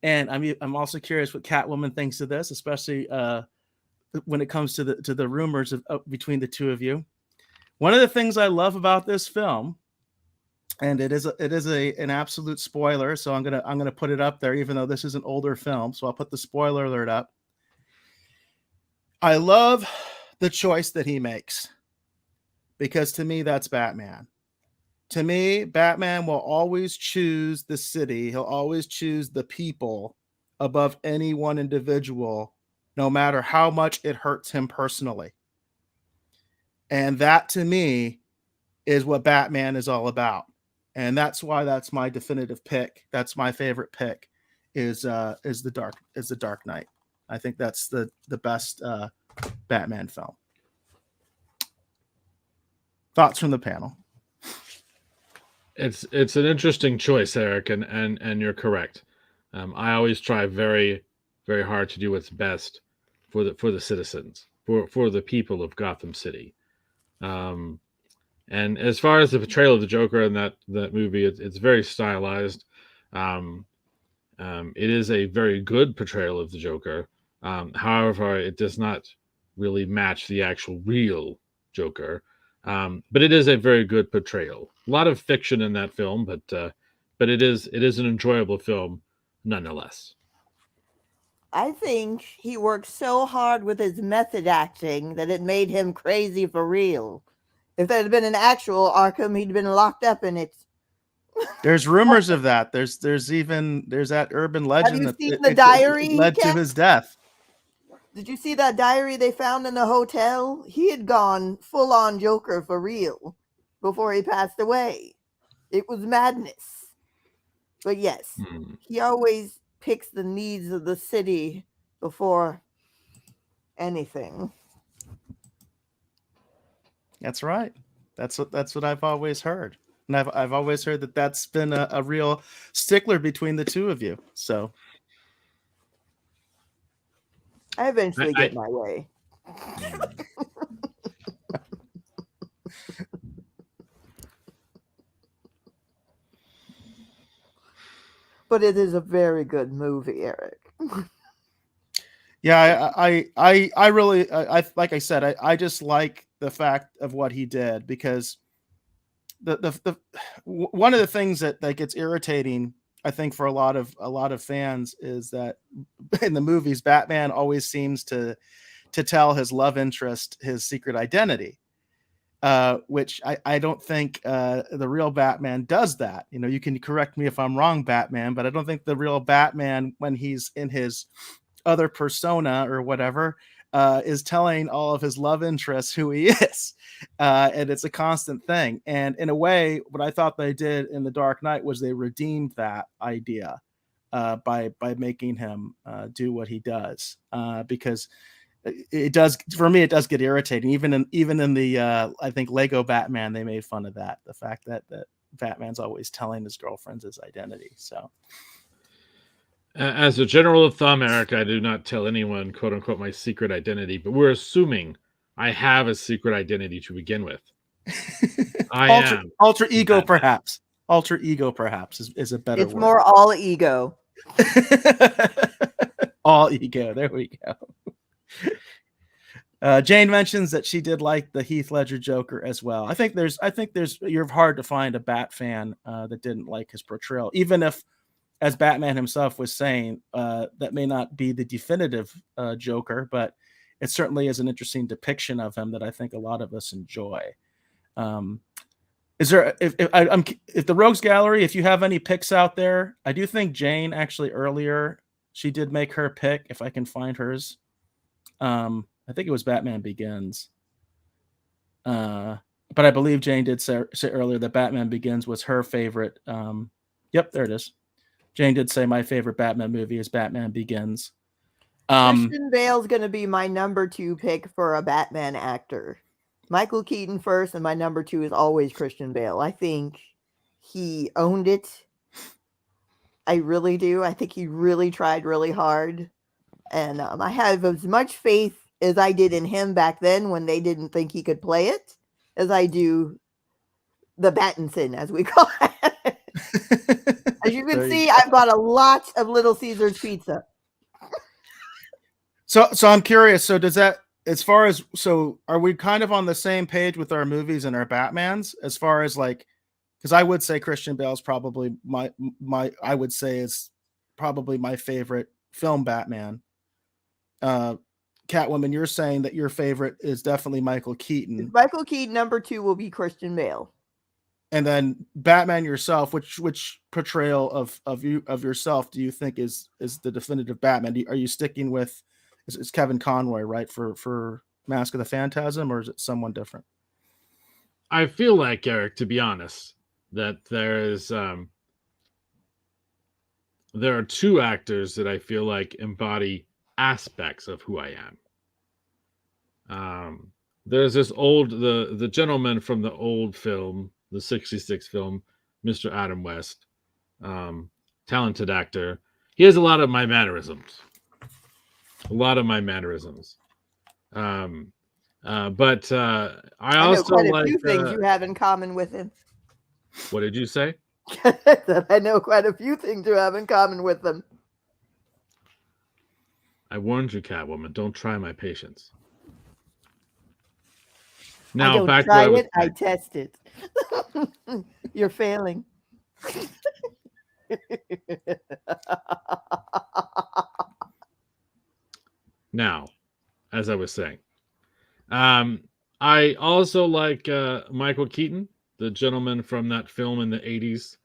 and I'm also curious what Catwoman thinks of this, especially when it comes to the rumors of between the two of you. One of the things I love about this film, and it is an absolute spoiler, so I'm gonna put it up there, even though this is an older film. So I'll put the spoiler alert up. I love the choice that he makes, because to me that's Batman. To me, Batman will always choose the city. He'll always choose the people above any one individual, no matter how much it hurts him personally. And that, to me, is what Batman is all about. And that's why that's my definitive pick. That's my favorite pick is the Dark Knight. I think that's the best Batman film. Thoughts from the panel? It's an interesting choice, Eric, and you're correct. I always try very, very hard to do what's best for the citizens, for the people of Gotham City. And as far as the portrayal of the Joker in that movie, it's very stylized. It is a very good portrayal of the Joker. However, it does not really match the actual real Joker. But it is a very good portrayal. A lot of fiction in that film, but it is an enjoyable film nonetheless. I think he worked so hard with his method acting that it made him crazy for real. If there had been an actual Arkham, he'd been locked up in it. There's rumors of that. There's that urban Have legend you that seen it, the it, diary it he led to kept? his death. Did you see that diary they found in the hotel? He had gone full on Joker for real before he passed away. It was madness. But yes, Hmm. he always picks the needs of the city before anything. That's right. That's what I've always heard, and I've always heard that that's been a real stickler between the two of you. So I eventually I- get my way. But it is a very good movie, Eric. yeah, I really, like I said, I just like the fact of what he did, because one of the things that gets irritating, I think, for a lot of fans, is that in the movies, Batman always seems to tell his love interest his secret identity, which I don't think the real Batman does that. You know, you can correct me if I'm wrong, Batman, but I don't think the real Batman, when he's in his other persona or whatever, is telling all of his love interests who he is. And it's a constant thing. And in a way, what I thought they did in The Dark Knight was they redeemed that idea by making him do what he does, because it does, for me, it does get irritating. Even in the I think Lego Batman, they made fun of that, the fact that Batman's always telling his girlfriends his identity. So As a general of thumb, Eric, I do not tell anyone, quote unquote, my secret identity, but we're assuming I have a secret identity to begin with. I am alter ego, Batman. perhaps. Alter ego, perhaps, is a better It's word. more all ego. All ego. There we go. Jane mentions that she did like the Heath Ledger Joker as well. I think there's you're hard to find a Bat fan that didn't like his portrayal, even if, as Batman himself was saying, that may not be the definitive Joker, but it certainly is an interesting depiction of him that I think a lot of us enjoy. Is there, if the Rogues Gallery, if you have any picks out there, I do think Jane actually earlier, she did make her pick, if I can find hers. I think it was Batman Begins. But I believe Jane did say earlier that Batman Begins was her favorite. Yep, there it is. Jane did say my favorite Batman movie is Batman Begins. Christian Bale's going to be my number 2 pick for a Batman actor. Michael Keaton first, and my number 2 is always Christian Bale. I think he owned it. I really do. I think he really tried really hard. And I have as much faith as I did in him back then when they didn't think he could play it, as I do the Battinson, as we call it. As you can see, I've got a lot of Little Caesars pizza. So I'm curious. So does that, as far as, so are we kind of on the same page with our movies and our Batmans, as far as like, because I would say Christian Bale's probably I would say is probably my favorite film Batman. Catwoman, you're saying that your favorite is definitely Michael Keaton. Michael Keaton, number 2 will be Christian Bale. And then Batman yourself, which portrayal of yourself do you think is the definitive Batman? Are you sticking with, it's Kevin Conroy, right, for Mask of the Phantasm, or is it someone different? I feel like, Eric, to be honest, that there are 2 actors that I feel like embody aspects of who I am. There's this the gentleman from the old film, the 66 film, Mr. Adam West, talented actor. He has a lot of my mannerisms. But I also know quite a like few things you have in common with him. What did you say? I know quite a few things you have in common with them. I warned you, Catwoman. Don't try my patience. Now, I don't back try to it, I test it. You're failing. Now, as I was saying, I also like Michael Keaton, the gentleman from that film in the 80s.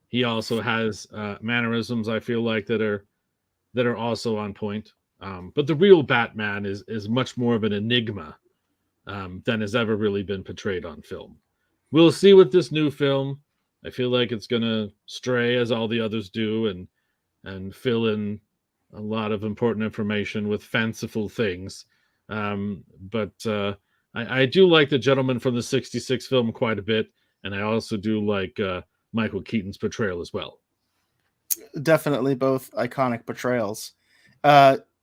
He also has mannerisms I feel like that are also on point. But the real Batman is much more of an enigma than has ever really been portrayed on film. We'll see with this new film. I feel like it's gonna stray as all the others do and fill in a lot of important information with fanciful things. But I do like the gentleman from the 66 film quite a bit, and I also do like Michael Keaton's portrayal as well. Definitely both iconic portrayals.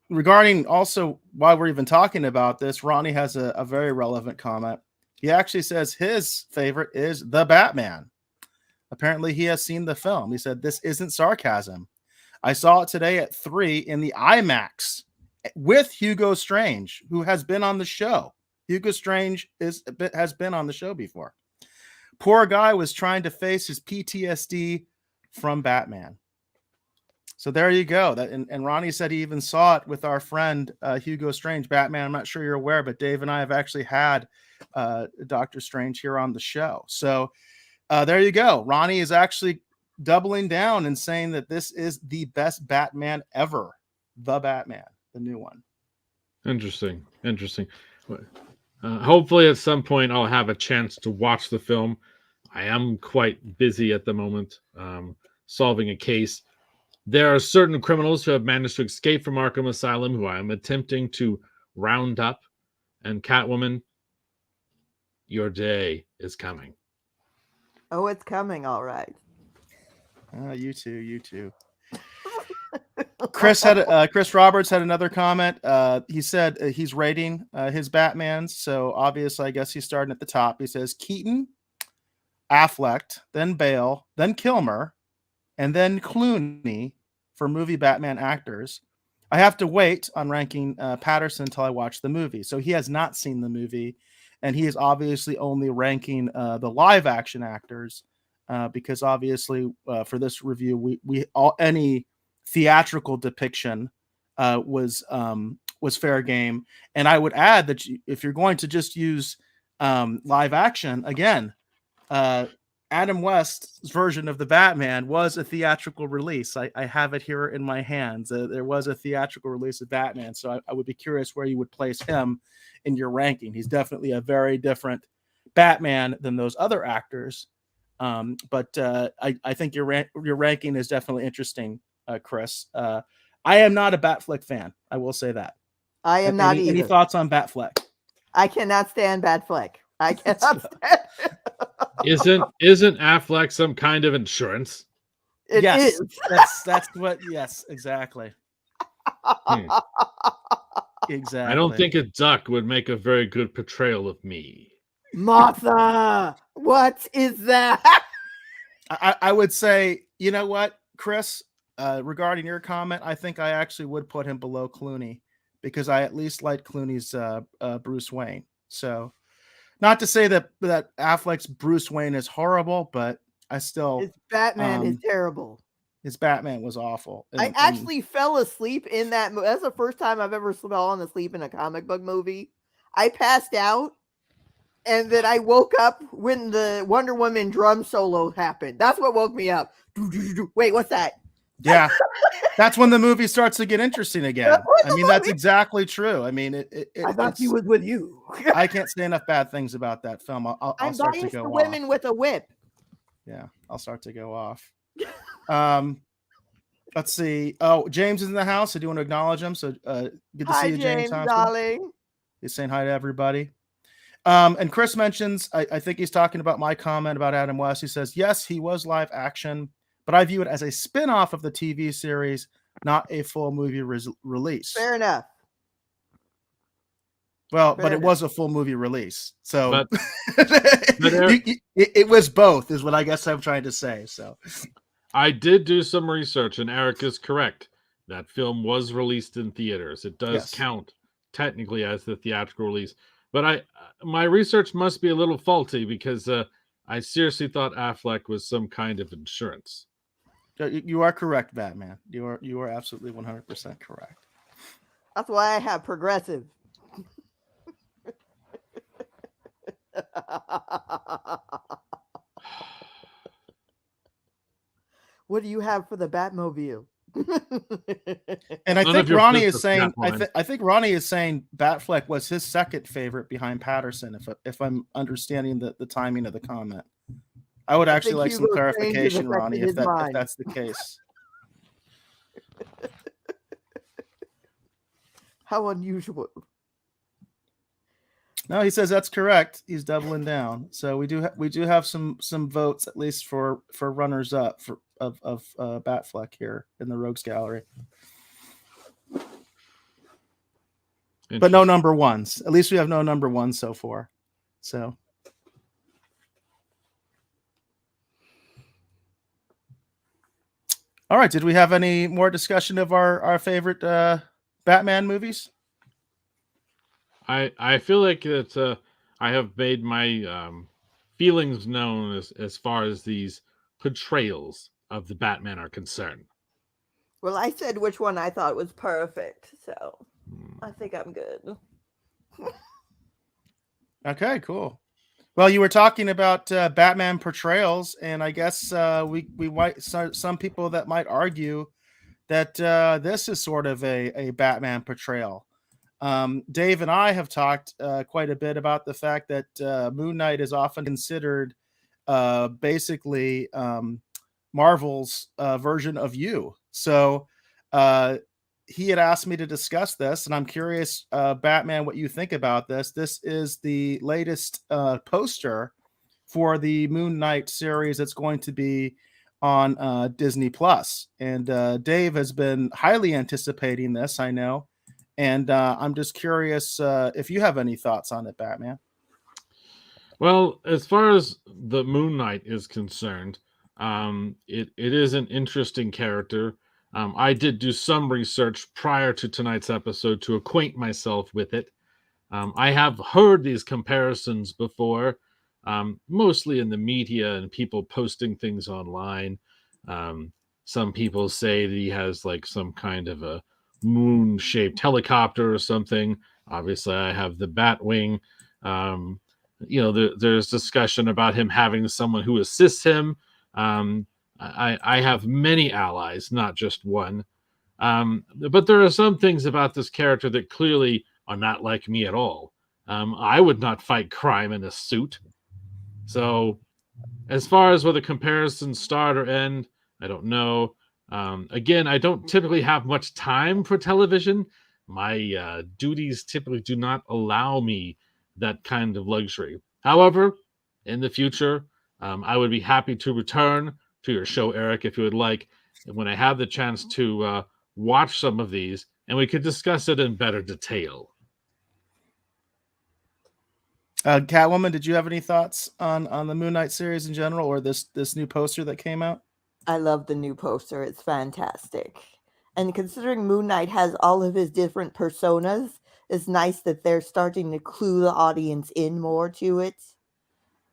Regarding also, while we're even talking about this, Ronnie has a very relevant comment. He actually says his favorite is The Batman. Apparently, he has seen the film. He said, "This isn't sarcasm. I saw it today at 3 in the IMAX with Hugo Strange, who has been on the show. Hugo Strange has been on the show before. Poor guy was trying to face his PTSD from Batman." So there you go. And Ronnie said he even saw it with our friend Hugo Strange, Batman. I'm not sure you're aware, but Dave and I have actually had Dr. Strange here on the show. So there you go. Ronnie is actually doubling down and saying that this is the best Batman ever. The Batman, the new one. Interesting. Hopefully at some point I'll have a chance to watch the film. I am quite busy at the moment solving a case. There are certain criminals who have managed to escape from Arkham Asylum who I am attempting to round up. And Catwoman, your day is coming. Oh, it's coming, all right. You too. Chris Roberts had another comment. He said he's rating his Batmans. So obviously, I guess he's starting at the top. He says Keaton, Affleck, then Bale, then Kilmer, and then Clooney for movie Batman actors. I have to wait on ranking Patterson until I watch the movie. So he has not seen the movie, and he is obviously only ranking the live action actors because obviously for this review, any theatrical depiction was fair game. And I would add that if you're going to just use live action again, Adam West's version of the Batman was a theatrical release. I have it here in my hands. There was a theatrical release of Batman, so I would be curious where you would place him in your ranking. He's definitely a very different Batman than those other actors. But I think your ranking is definitely interesting, Chris. I am not a Batfleck fan. I will say that. I am not either. Any thoughts on Batfleck? I cannot stand Batfleck. I cannot stand. Isn't Affleck some kind of insurance? It yes, is. That's what. Yes, exactly. Exactly. I don't think a duck would make a very good portrayal of me. Martha, what is that? I would say, you know what, Chris, regarding your comment, I think I actually would put him below Clooney because I at least like Clooney's Bruce Wayne. So not to say that Affleck's Bruce Wayne is horrible, but I still... His Batman is terrible. His Batman was awful. I actually fell asleep in that movie. That's the first time I've ever fallen asleep in a comic book movie. I passed out, and then I woke up when the Wonder Woman drum solo happened. That's what woke me up. Wait, what's that? Yeah, that's when the movie starts to get interesting again. I mean, that's exactly true. I mean, I thought she was with you. I can't say enough bad things about that film. I'll start to go off. Women with a whip. Yeah, I'll start to go off. Let's see. Oh, James is in the house. I do want to acknowledge him. So good to see you, James. Darling. He's saying hi to everybody. And Chris mentions, I think he's talking about my comment about Adam West. He says, yes, he was live action, but I view it as a spin-off of the TV series, not a full movie release. Fair enough. Well, but it was a full movie release. So but it was both, is what I guess I'm trying to say. So I did do some research, and Eric is correct. That film was released in theaters. It does count technically as the theatrical release. But my research must be a little faulty because I seriously thought Affleck was some kind of insurance. You are correct, Batman. You are absolutely 100% correct. That's why I have progressive. What do you have for the Batmobile? And I None think of your Ronnie is business, saying, Catwoman. I think Ronnie is saying Batfleck was his second favorite behind Patterson. If I'm understanding the timing of the comment, I would I actually think like some Hugo Strange has clarification, affected Ronnie, his if mind. that's the case. How unusual. No, he says that's correct. He's doubling down. So we do have some votes at least for runners up for of Batfleck here in the Rogues Gallery, but no number ones. At least we have no number ones so far. So. All right. Did we have any more discussion of our favorite Batman movies? I feel like that I have made my feelings known as far as these portrayals of the Batman are concerned. Well, I said which one I thought was perfect, so I think I'm good. Okay, cool. Well, you were talking about Batman portrayals, and I guess we might some people that might argue that this is sort of a Batman portrayal. Dave and I have talked quite a bit about the fact that Moon Knight is often considered basically Marvel's version of you. So he had asked me to discuss this, and I'm curious, Batman, what you think about this. This is the latest poster for the Moon Knight series that's going to be on Disney Plus. And Dave has been highly anticipating this, I know. And I'm just curious if you have any thoughts on it, Batman. Well, as far as the Moon Knight is concerned, it is an interesting character. I did do some research prior to tonight's episode to acquaint myself with it. I have heard these comparisons before, mostly in the media and people posting things online. Some people say that he has like some kind of a moon-shaped helicopter or something. Obviously, I have the Batwing. There's discussion about him having someone who assists him. I have many allies, not just one. But there are some things about this character that clearly are not like me at all. I would not fight crime in a suit. So, as far as whether comparisons start or end, I don't know. Again, I don't typically have much time for television. My duties typically do not allow me that kind of luxury. However, in the future, I would be happy to return to your show, Eric, if you would like, when I have the chance to watch some of these, and we could discuss it in better detail. Catwoman, did you have any thoughts on the Moon Knight series in general, or this new poster that came out? I love the new poster. It's fantastic. And considering Moon Knight has all of his different personas, it's nice that they're starting to clue the audience in more to it.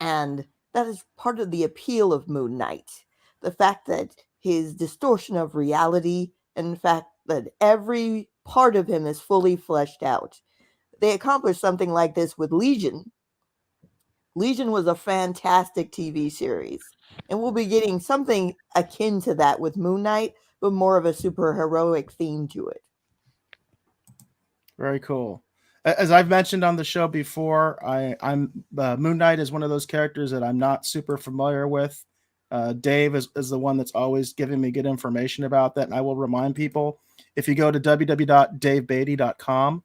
And that is part of the appeal of Moon Knight. The fact that his distortion of reality, and the fact that every part of him is fully fleshed out. They accomplished something like this with Legion. Legion was a fantastic TV series. And we'll be getting something akin to that with Moon Knight, but more of a superheroic theme to it. Very cool. As I've mentioned on the show before, I'm Moon Knight is one of those characters that I'm not super familiar with. Dave is the one that's always giving me good information about that. And I will remind people, if you go to www.davebeatty.com,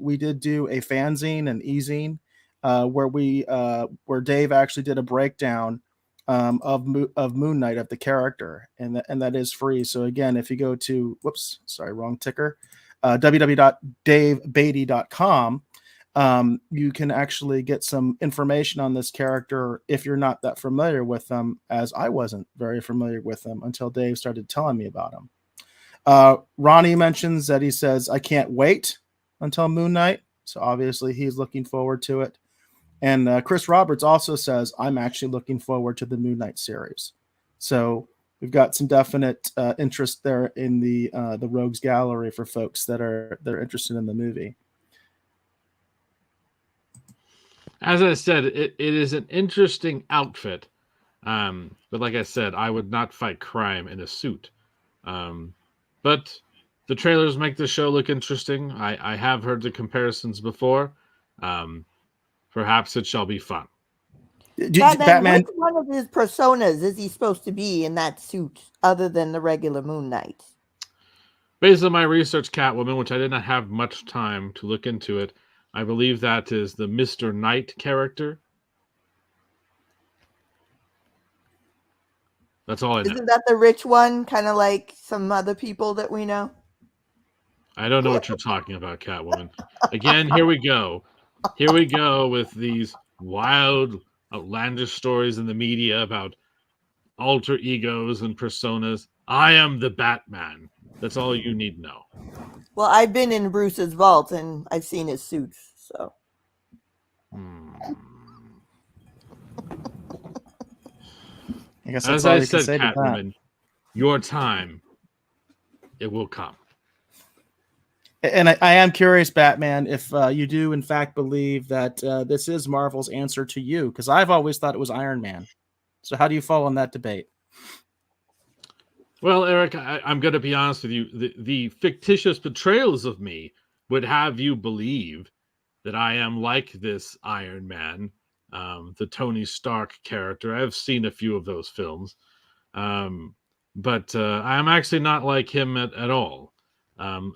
we did do a fanzine and e-zine where Dave actually did a breakdown of Moon Knight, of the character, and that is free. So again, if you go to wrong ticker, www.davebeatty.com, you can actually get some information on this character if you're not that familiar with them, as I wasn't very familiar with them until Dave started telling me about them. Ronnie mentions that he says, I can't wait until Moon Knight. So obviously he's looking forward to it. And Chris Roberts also says, I'm actually looking forward to the Moon Knight series. So we've got some definite interest there in the Rogues Gallery for folks that are interested in the movie. As I said, it is an interesting outfit. But like I said, I would not fight crime in a suit. But the trailers make the show look interesting. I have heard the comparisons before. Perhaps it shall be fun. Batman. Which one of his personas is he supposed to be in that suit other than the regular Moon Knight? Based on my research, Catwoman, which I did not have much time to look into it, I believe that is the Mr. Knight character. That's all I know. Isn't that the rich one, kind of like some other people that we know? I don't know what you're talking about, Catwoman. Again, here we go. Here we go with these wild, outlandish stories in the media about alter egos and personas. I am the Batman. That's all you need to know. Well, I've been in Bruce's vault and I've seen his suits, so. I guess as I said, Catwoman, your time, it will come. And I am curious, Batman, if you do in fact believe that this is Marvel's answer to you, because I've always thought it was Iron Man. So how do you fall on that debate? Well, Eric, I'm going to be honest with you. The fictitious portrayals of me would have you believe that I am like this Iron Man, the Tony Stark character. I've seen a few of those films. But I'm actually not like him at all.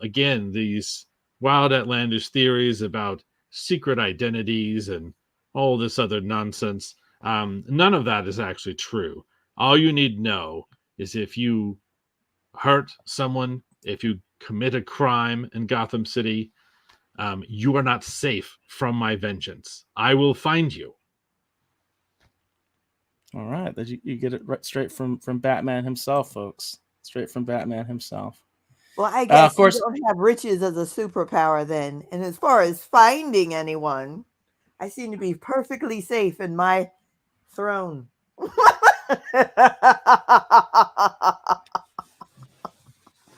Again, these wild outlandish theories about secret identities and all this other nonsense, none of that is actually true. All you need to know is if you hurt someone, if you commit a crime in Gotham City, you are not safe from my vengeance. I will find you. All right, you get it right straight from Batman himself, folks. Straight from Batman himself. Well, I guess of course, you don't have riches as a superpower then. And as far as finding anyone, I seem to be perfectly safe in my throne.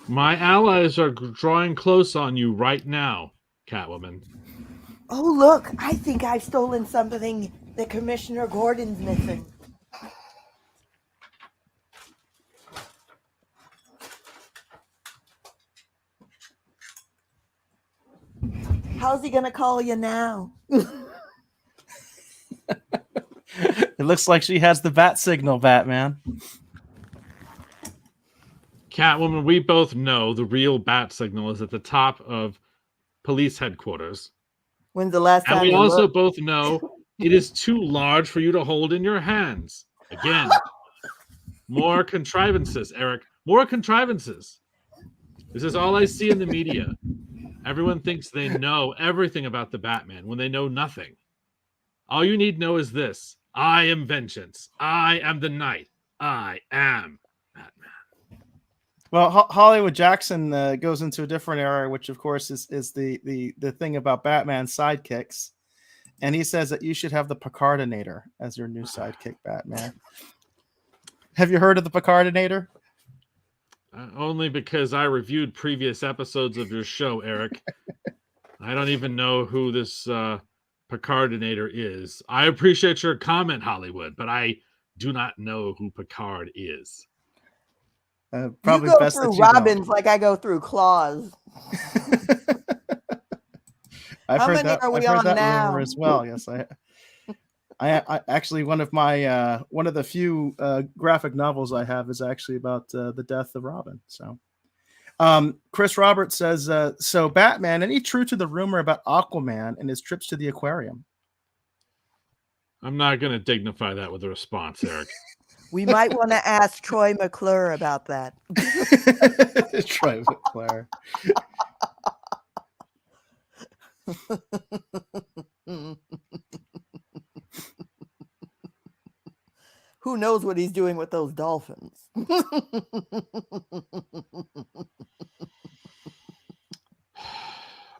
My allies are drawing close on you right now, Catwoman. Oh, look, I think I've stolen something that Commissioner Gordon's missing. How's he going to call you now? It looks like she has the bat signal, Batman. Catwoman, we both know the real bat signal is at the top of police headquarters. When's the last time? And we also both know it is too large for you to hold in your hands. Again, more contrivances, Eric. More contrivances. This is all I see in the media. Everyone thinks they know everything about the Batman when they know nothing. All you need to know is this. I am vengeance. I am the knight. I am Batman. Well, Hollywood Jackson goes into a different area, which of course is the thing about Batman's sidekicks. And he says that you should have the Picardinator as your new sidekick, Batman. Have you heard of the Picardinator? Only because I reviewed previous episodes of your show, Eric. I don't even know who this Picardinator is. I appreciate your comment, Hollywood, but I do not know who Picard is. Probably you go best through Robins like I go through Claws. I've heard that now? rumor as well. Yes, I actually one of the few graphic novels I have is actually about the death of Robin. So, Chris Roberts says, "So Batman, any truth to the rumor about Aquaman and his trips to the aquarium?" I'm not going to dignify that with a response, Eric. We might want to ask Troy McClure about that. Troy McClure. Who knows what he's doing with those dolphins?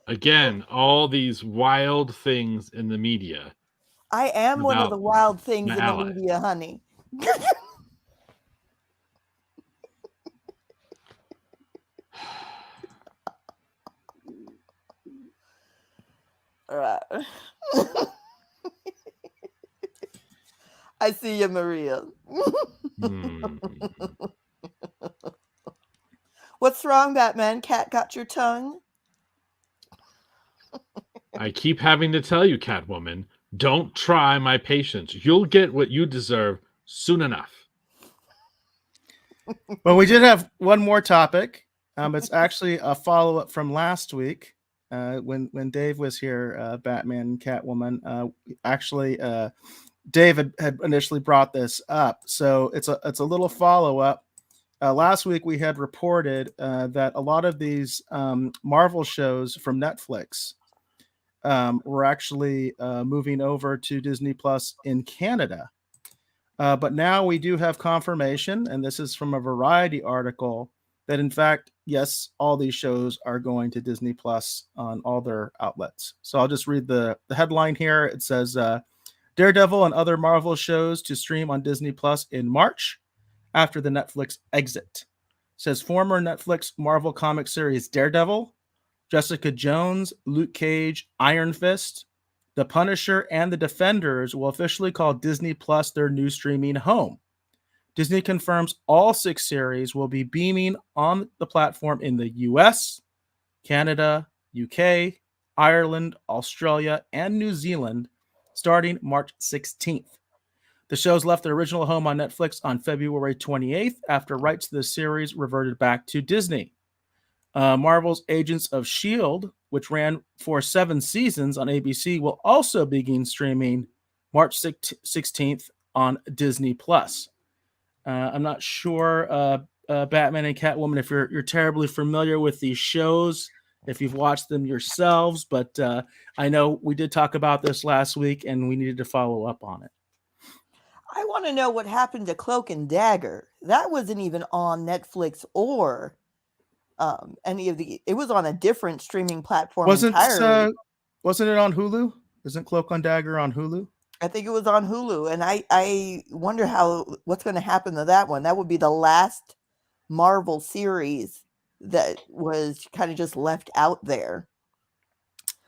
Again, all these wild things in the media. I am one of the wild things in allies. the media, honey. I see you, Maria. Hmm. What's wrong, Batman? Cat got your tongue? I keep having to tell you, Catwoman, don't try my patience. You'll get what you deserve soon enough. Well, we did have one more topic. It's actually a follow up from last week when Dave was here. Batman and Catwoman. Actually, Dave had initially brought this up, so it's a little follow up. Last week we had reported that a lot of these Marvel shows from Netflix were actually moving over to Disney Plus in Canada. But now we do have confirmation, and this is from a Variety article, that in fact, yes, all these shows are going to Disney Plus on all their outlets. So I'll just read the headline here. It says Daredevil and other Marvel shows to stream on Disney Plus in March after the Netflix exit. It says former Netflix Marvel comic series Daredevil, Jessica Jones, Luke Cage, Iron Fist, The Punisher, and The Defenders will officially call Disney Plus their new streaming home. Disney confirms all 6 series will be beaming on the platform in the US, Canada, UK, Ireland, Australia, and New Zealand starting March 16th. The shows left their original home on Netflix on February 28th after rights to the series reverted back to Disney. Marvel's Agents of S.H.I.E.L.D., which ran for 7 seasons on ABC, will also begin streaming March 16th on Disney+. I'm not sure, Batman and Catwoman, if you're terribly familiar with these shows, if you've watched them yourselves, but I know we did talk about this last week, and we needed to follow up on it. I want to know what happened to Cloak and Dagger. That wasn't even on Netflix or any of the. It was on a different streaming platform entirely. Wasn't it on Hulu? Isn't Cloak and Dagger on Hulu? I think it was on Hulu, and I wonder what's going to happen to that one. That would be the last Marvel series that was kind of just left out there.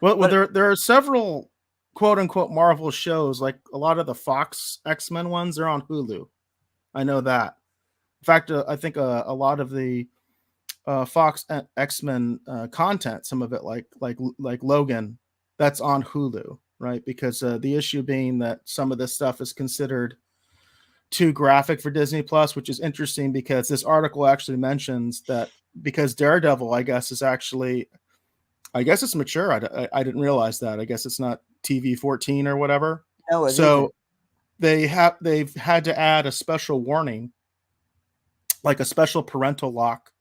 Well, there are several quote unquote Marvel shows, like a lot of the Fox X-Men ones, they're on Hulu. I know that. In fact, I think a lot of the Fox X-Men content, some of it like Logan, that's on Hulu, right? Because the issue being that some of this stuff is considered too graphic for Disney Plus, which is interesting because this article actually mentions that because Daredevil, I guess it's mature. I didn't realize that. I guess it's not TV 14 or whatever. No, so they've had to add a special warning, like a special parental lock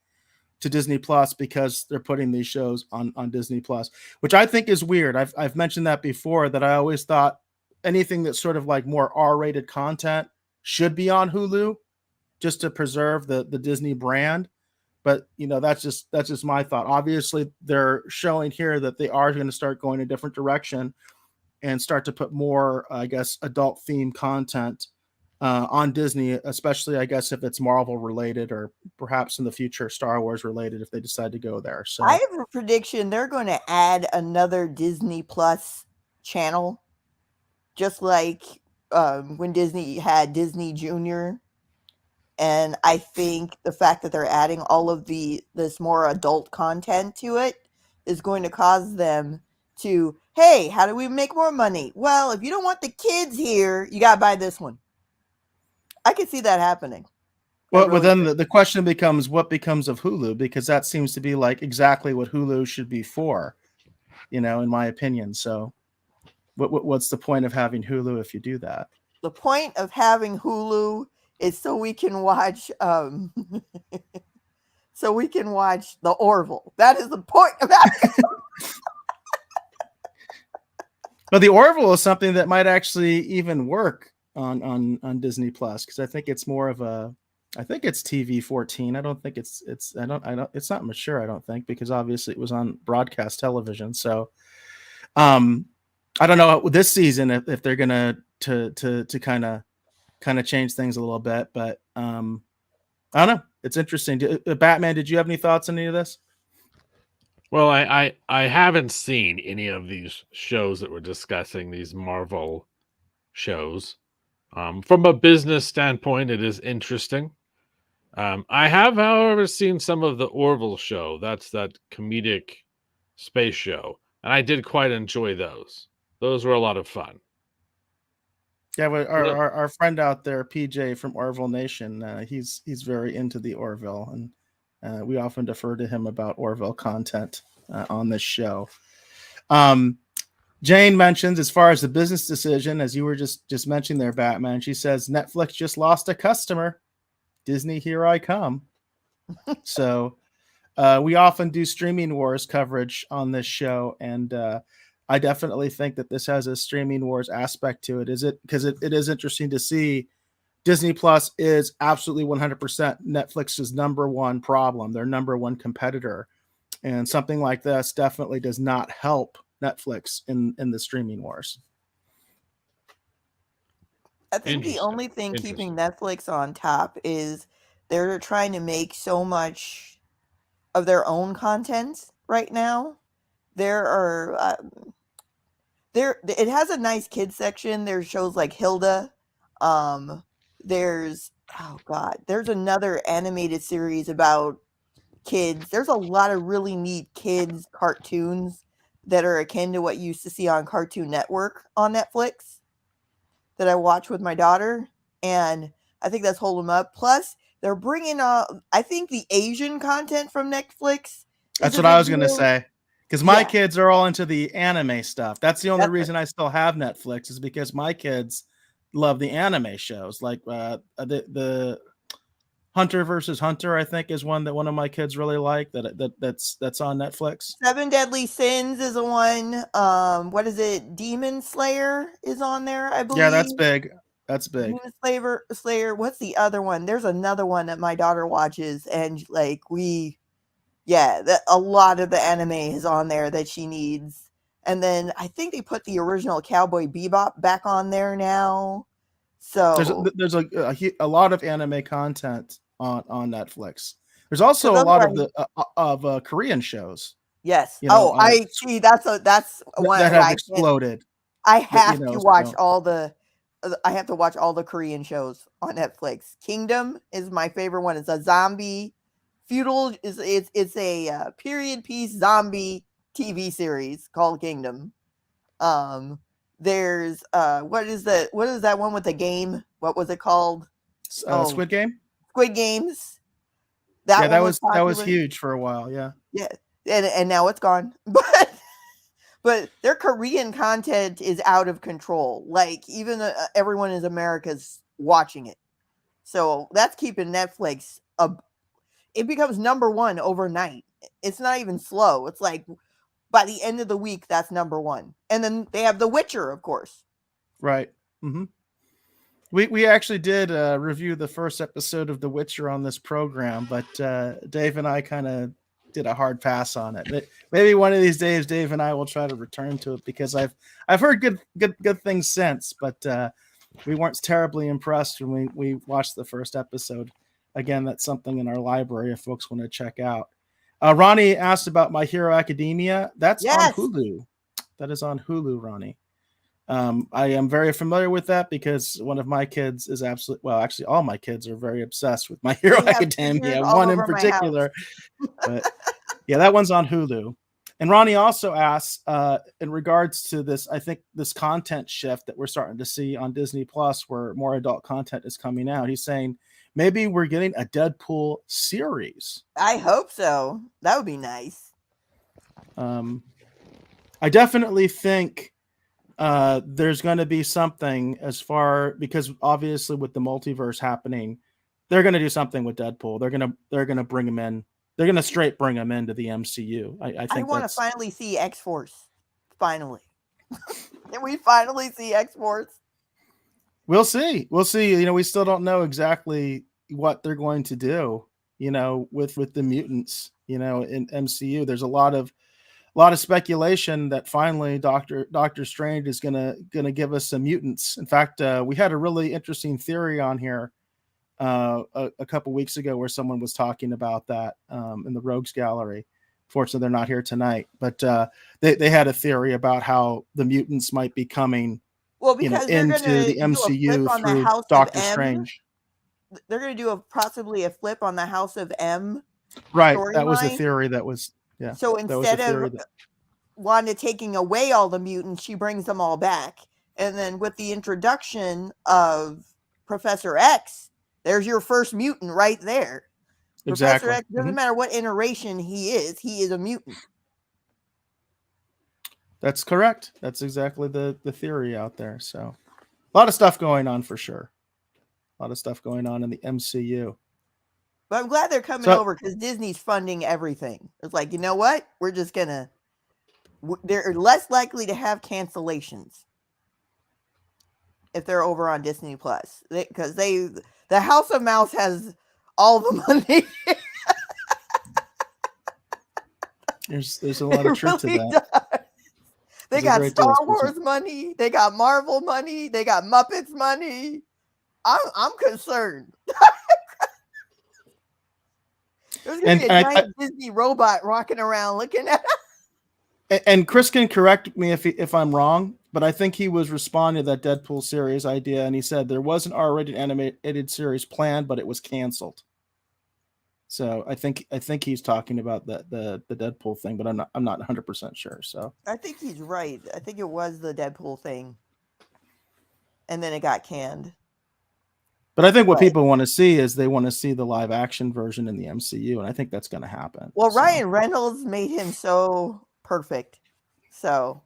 to Disney Plus because they're putting these shows on Disney Plus, which I think is weird. I've mentioned that before, that I always thought anything that's sort of like more R-rated content should be on Hulu just to preserve the Disney brand. But that's just my thought. Obviously, they're showing here that they are going to start going a different direction and start to put more, I guess, adult themed content on Disney, especially, I guess, if it's Marvel related or perhaps in the future Star Wars related, if they decide to go there. So I have a prediction: they're going to add another Disney Plus channel, just like when Disney had Disney Junior. And I think the fact that they're adding all of this more adult content to it is going to cause them to, hey, how do we make more money? Well, if you don't want the kids here, you got to buy this one. I could see that happening. Well, really then the question becomes, what becomes of Hulu? Because that seems to be like exactly what Hulu should be for, in my opinion. So what's the point of having Hulu if you do that? The point of having Hulu is so we can watch The Orville. That is the point of having But the Orville is something that might actually even work on Disney Plus, because I think it's more of I think it's TV 14. I don't think it's not mature, I don't think, because obviously it was on broadcast television. So I don't know this season if they're gonna to kind of change things a little bit, but I don't know. It's interesting. Batman, did you have any thoughts on any of this? Well, I haven't seen any of these shows that we're discussing, these Marvel shows. From a business standpoint, it is interesting. I have, however, seen some of the Orville show. That's that comedic space show, and I did quite enjoy those. Those were a lot of fun. Yeah, but Was it- our friend out there, PJ from Orville Nation, he's very into the Orville, and we often defer to him about Orville content on this show. Jane mentions, as far as the business decision, as you were just mentioning there, Batman, she says Netflix just lost a customer. Disney, here I come. So we often do streaming wars coverage on this show, and I definitely think that this has a streaming wars aspect to it. Is it because it is interesting to see Disney Plus is absolutely 100% Netflix's number one problem, their number one competitor, and something like this definitely does not help Netflix in the streaming wars. I think the Interesting. only thing keeping Interesting. Netflix on top is they're trying to make so much of their own content right now. There are there it has a nice kids section. There's shows like Hilda. Um there's oh god, there's another animated series about kids. There's a lot of really neat kids cartoons that are akin to what you used to see on Cartoon Network on Netflix that I watch with my daughter, and I think that's holding them up. Plus, they're bringing I think the Asian content from Netflix is That's a what I big was going to deal. say. Because my Yeah, kids are all into the anime stuff. That's the only that's reason I still have Netflix is because my kids love the anime shows. Like the Hunter versus Hunter, I think, is one that one of my kids really like. That's on Netflix. Seven Deadly Sins is a one. What is it? Demon Slayer is on there, I Yeah, that's believe. big. That's big. Demon Slayer. What's the other one? There's another one that my daughter watches, and a lot of the anime is on there that she needs. And then I think they put the original Cowboy Bebop back on there now. So, There's a lot of anime content on Netflix. There's because also a lot of otherwise, the Korean shows. yes. You know, Oh, I see. That's one that have I can. exploded. I That you have to know. watch So all the. I have to watch all the Korean shows on Netflix. Kingdom is my favorite one. It's a zombie feudal. It's a period piece zombie TV series called Kingdom. There's what is that one with the game? What was it called? Oh, Squid Game. Squid Games. Yeah, That one that was was popular. huge for a while. Yeah. Yeah, and now it's gone. But their Korean content is out of control. Like even everyone in America's watching it. So that's keeping Netflix it becomes number one overnight. It's not even slow. It's like by the end of the week, that's number one. And then they have The Witcher, of course. Right. Mm-hmm. We actually did review the first episode of The Witcher on this program, but Dave and I kind of did a hard pass on it. But maybe one of these days, Dave and I will try to return to it because I've heard good things since, but we weren't terribly impressed when we watched the first episode. Again, that's something in our library if folks want to check out. Ronnie asked about My Hero Academia. That's on Yes. Hulu. That is on Hulu, Ronnie. I am very familiar with that because one of my kids is actually all my kids are very obsessed with My Hero They have pictures Academia, all one in over my house. particular. But yeah, that one's on Hulu. And Ronnie also asks, in regards to this, I think this content shift that we're starting to see on Disney Plus, where more adult content is coming out. He's saying maybe we're getting a Deadpool series. I hope so. That would be nice. I definitely think there's going to be something because obviously with the multiverse happening, they're going to do something with Deadpool. They're going to bring him in. They're going to straight bring him into the MCU. I I think want to finally see X-Force. Finally. Can we finally see X-Force? We'll see. We'll see. You know, we still don't know exactly what they're going to do, you know, with the mutants, you know, in MCU. There's a lot of speculation that finally Doctor Strange is gonna give us some mutants. In fact, we had a really interesting theory on here a couple weeks ago where someone was talking about that in the Rogues Gallery, Fortunately, they're not here tonight. But they had a theory about how the mutants might be coming, Well, because they're into gonna the do a flip MCU on the through House Doctor of M. Strange. They're gonna do possibly a flip on the House of M Right. That was the storyline. theory that was, So that was the instead theory of that, Wanda taking away all the mutants, she brings them all back. And then with the introduction of Professor X, there's your first mutant right there. exactly. Professor X, doesn't matter what iteration he is a mutant. That's correct. That's exactly the theory out there. So a lot of stuff going on for sure. A lot of stuff going on in the MCU. But I'm glad they're coming over because Disney's funding everything. It's like, you know what? We're just gonna. They're less likely to have cancellations if they're over on Disney Plus because the House of Mouse has all the money. There's a lot of truth really to that. Does. They got Star Wars money. They got Marvel money. They got Muppets money. I'm concerned. There's gonna be a giant Disney robot rocking around looking at us. And Chris can correct me if I'm wrong, but I think he was responding to that Deadpool series idea, and he said there was an R-rated animated series planned, but it was canceled. So I think he's talking about the Deadpool thing, but I'm not 100% sure. So I think he's right. I think it was the Deadpool thing, and then it got canned. But I think what people want to see is they want to see the live action version in the MCU, and I think that's going to happen. Well, Ryan Reynolds made him so perfect, so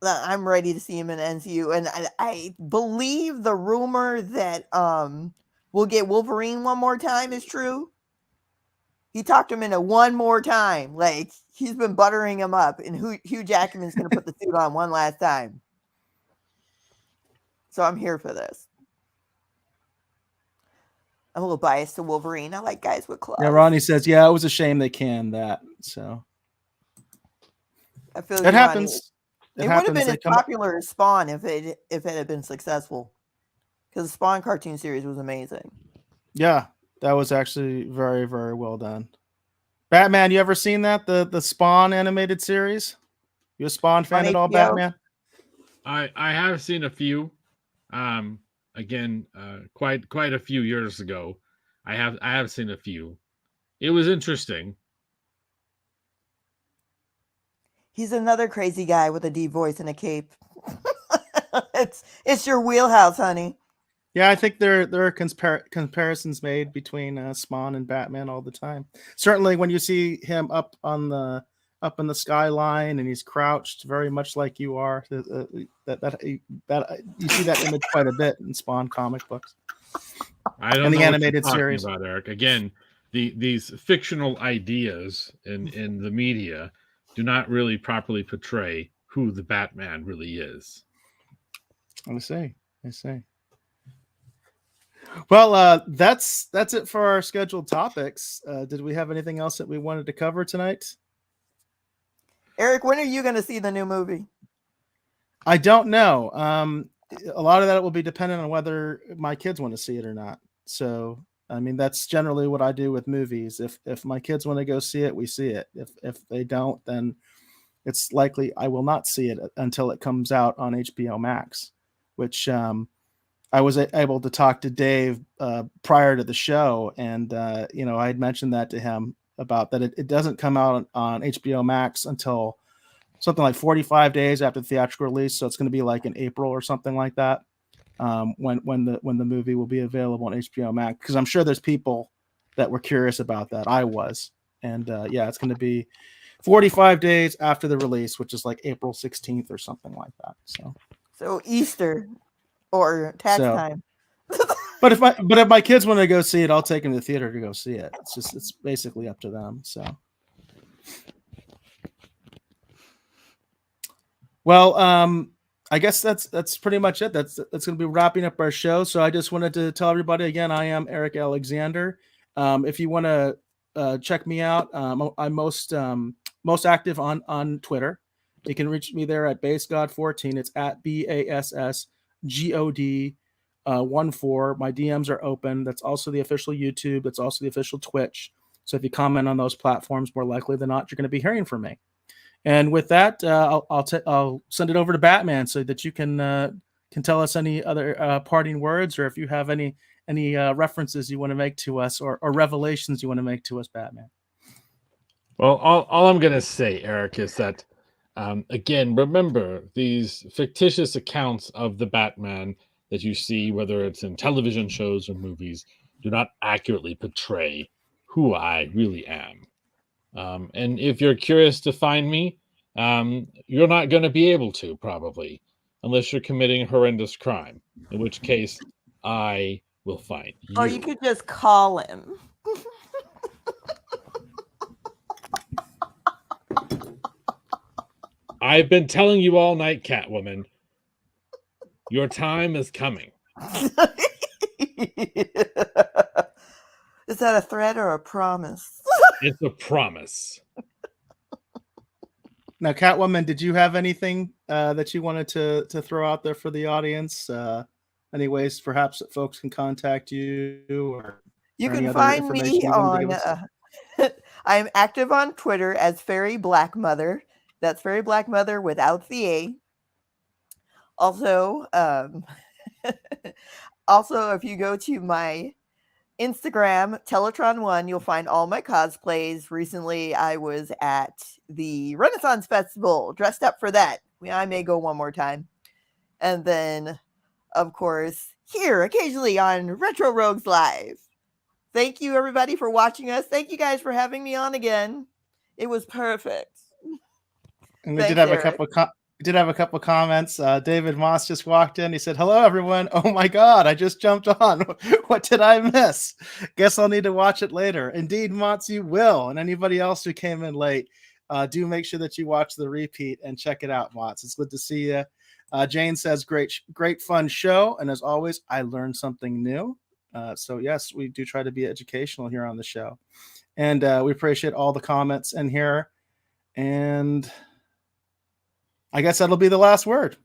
I'm ready to see him in MCU, and I believe the rumor that we'll get Wolverine one more time is true. He talked him into one more time, like he's been buttering him up, and Hugh Jackman's going to put the suit on one last time. So I'm here for this. I'm a little biased to Wolverine. I like guys with claws. Yeah, Ronnie says, yeah, it was a shame they canned that. So I feel it happens. It would have been as popular as Spawn if it had been successful. Because the Spawn cartoon series was amazing. Yeah, that was actually very, very well done. Batman, you ever seen that? The Spawn animated series? You a Spawn fan at all, Batman? I have seen a few. Again, quite a few years ago. I have seen a few. It was interesting. He's another crazy guy with a deep voice and a cape. It's your wheelhouse, honey. Yeah, I think there are comparisons made between Spawn and Batman all the time. Certainly, when you see him up in the skyline and he's crouched, very much like you are. That you see that image quite a bit in Spawn comic books. I don't and know the animated what you're series. talking about, Eric. Again, these fictional ideas in the media do not really properly portray who the Batman really is. I see. Well, that's it for our scheduled topics. Did we have anything else that we wanted to cover tonight? Eric, when are you going to see the new movie? I don't know. A lot of that will be dependent on whether my kids want to see it or not. So, I mean, that's generally what I do with movies. If my kids want to go see it, we see it. If they don't, then it's likely I will not see it until it comes out on HBO Max, which I was able to talk to Dave prior to the show, and I had mentioned that to him about that it doesn't come out on HBO Max until something like 45 days after the theatrical release, so it's going to be like in April or something like that when the movie will be available on HBO Max, because I'm sure there's people that were curious about that. I was, and it's going to be 45 days after the release, which is like April 16th or something like that. So Easter or tax time. But if my kids want to go see it, I'll take them to the theater to go see it. It's basically up to them. So, well, I guess that's pretty much it. That's going to be wrapping up our show. So I just wanted to tell everybody again, I am Eric Alexander. If you want to check me out, I'm most active on Twitter. You can reach me there at BassGod14. It's at BASSGOD 14. My DMs are open. That's also the official YouTube. That's also the official Twitch. So if you comment on those platforms, more likely than not, you're going to be hearing from me. And with that, I'll send it over to Batman so that you can tell us any other parting words, or if you have any references you want to make to us, or revelations you want to make to us, Batman. Well, all I'm going to say, Eric, is that, again, remember, these fictitious accounts of the Batman that you see, whether it's in television shows or movies, do not accurately portray who I really am. And if you're curious to find me, you're not going to be able to, probably, unless you're committing a horrendous crime, in which case I will find you. Or you could just call him. I've been telling you all night, Catwoman, your time is coming. Is that a threat or a promise? It's a promise. Now, Catwoman, did you have anything that you wanted to throw out there for the audience? Any ways perhaps that folks can contact you? Or you any can other find information me you wanted to on... give us? I'm active on Twitter as Fairy Black Mother. That's Fairy Black Mother without the A. Also, if you go to my Instagram, Teletron1, you'll find all my cosplays. Recently, I was at the Renaissance Festival, dressed up for that. I may go one more time. And then, of course, here occasionally on Retro Rogues Live. Thank you, everybody, for watching us. Thank you guys for having me on again. It was perfect. And we did have a couple of comments. David Moss just walked in. He said, "Hello, everyone. Oh my God, I just jumped on. What did I miss? Guess I'll need to watch it later." Indeed, Mott's, you will. And anybody else who came in late, do make sure that you watch the repeat and check it out, Mott's. It's good to see you. Jane says, great fun show. And as always, I learned something new. So yes, we do try to be educational here on the show. And we appreciate all the comments in here. And I guess that'll be the last word.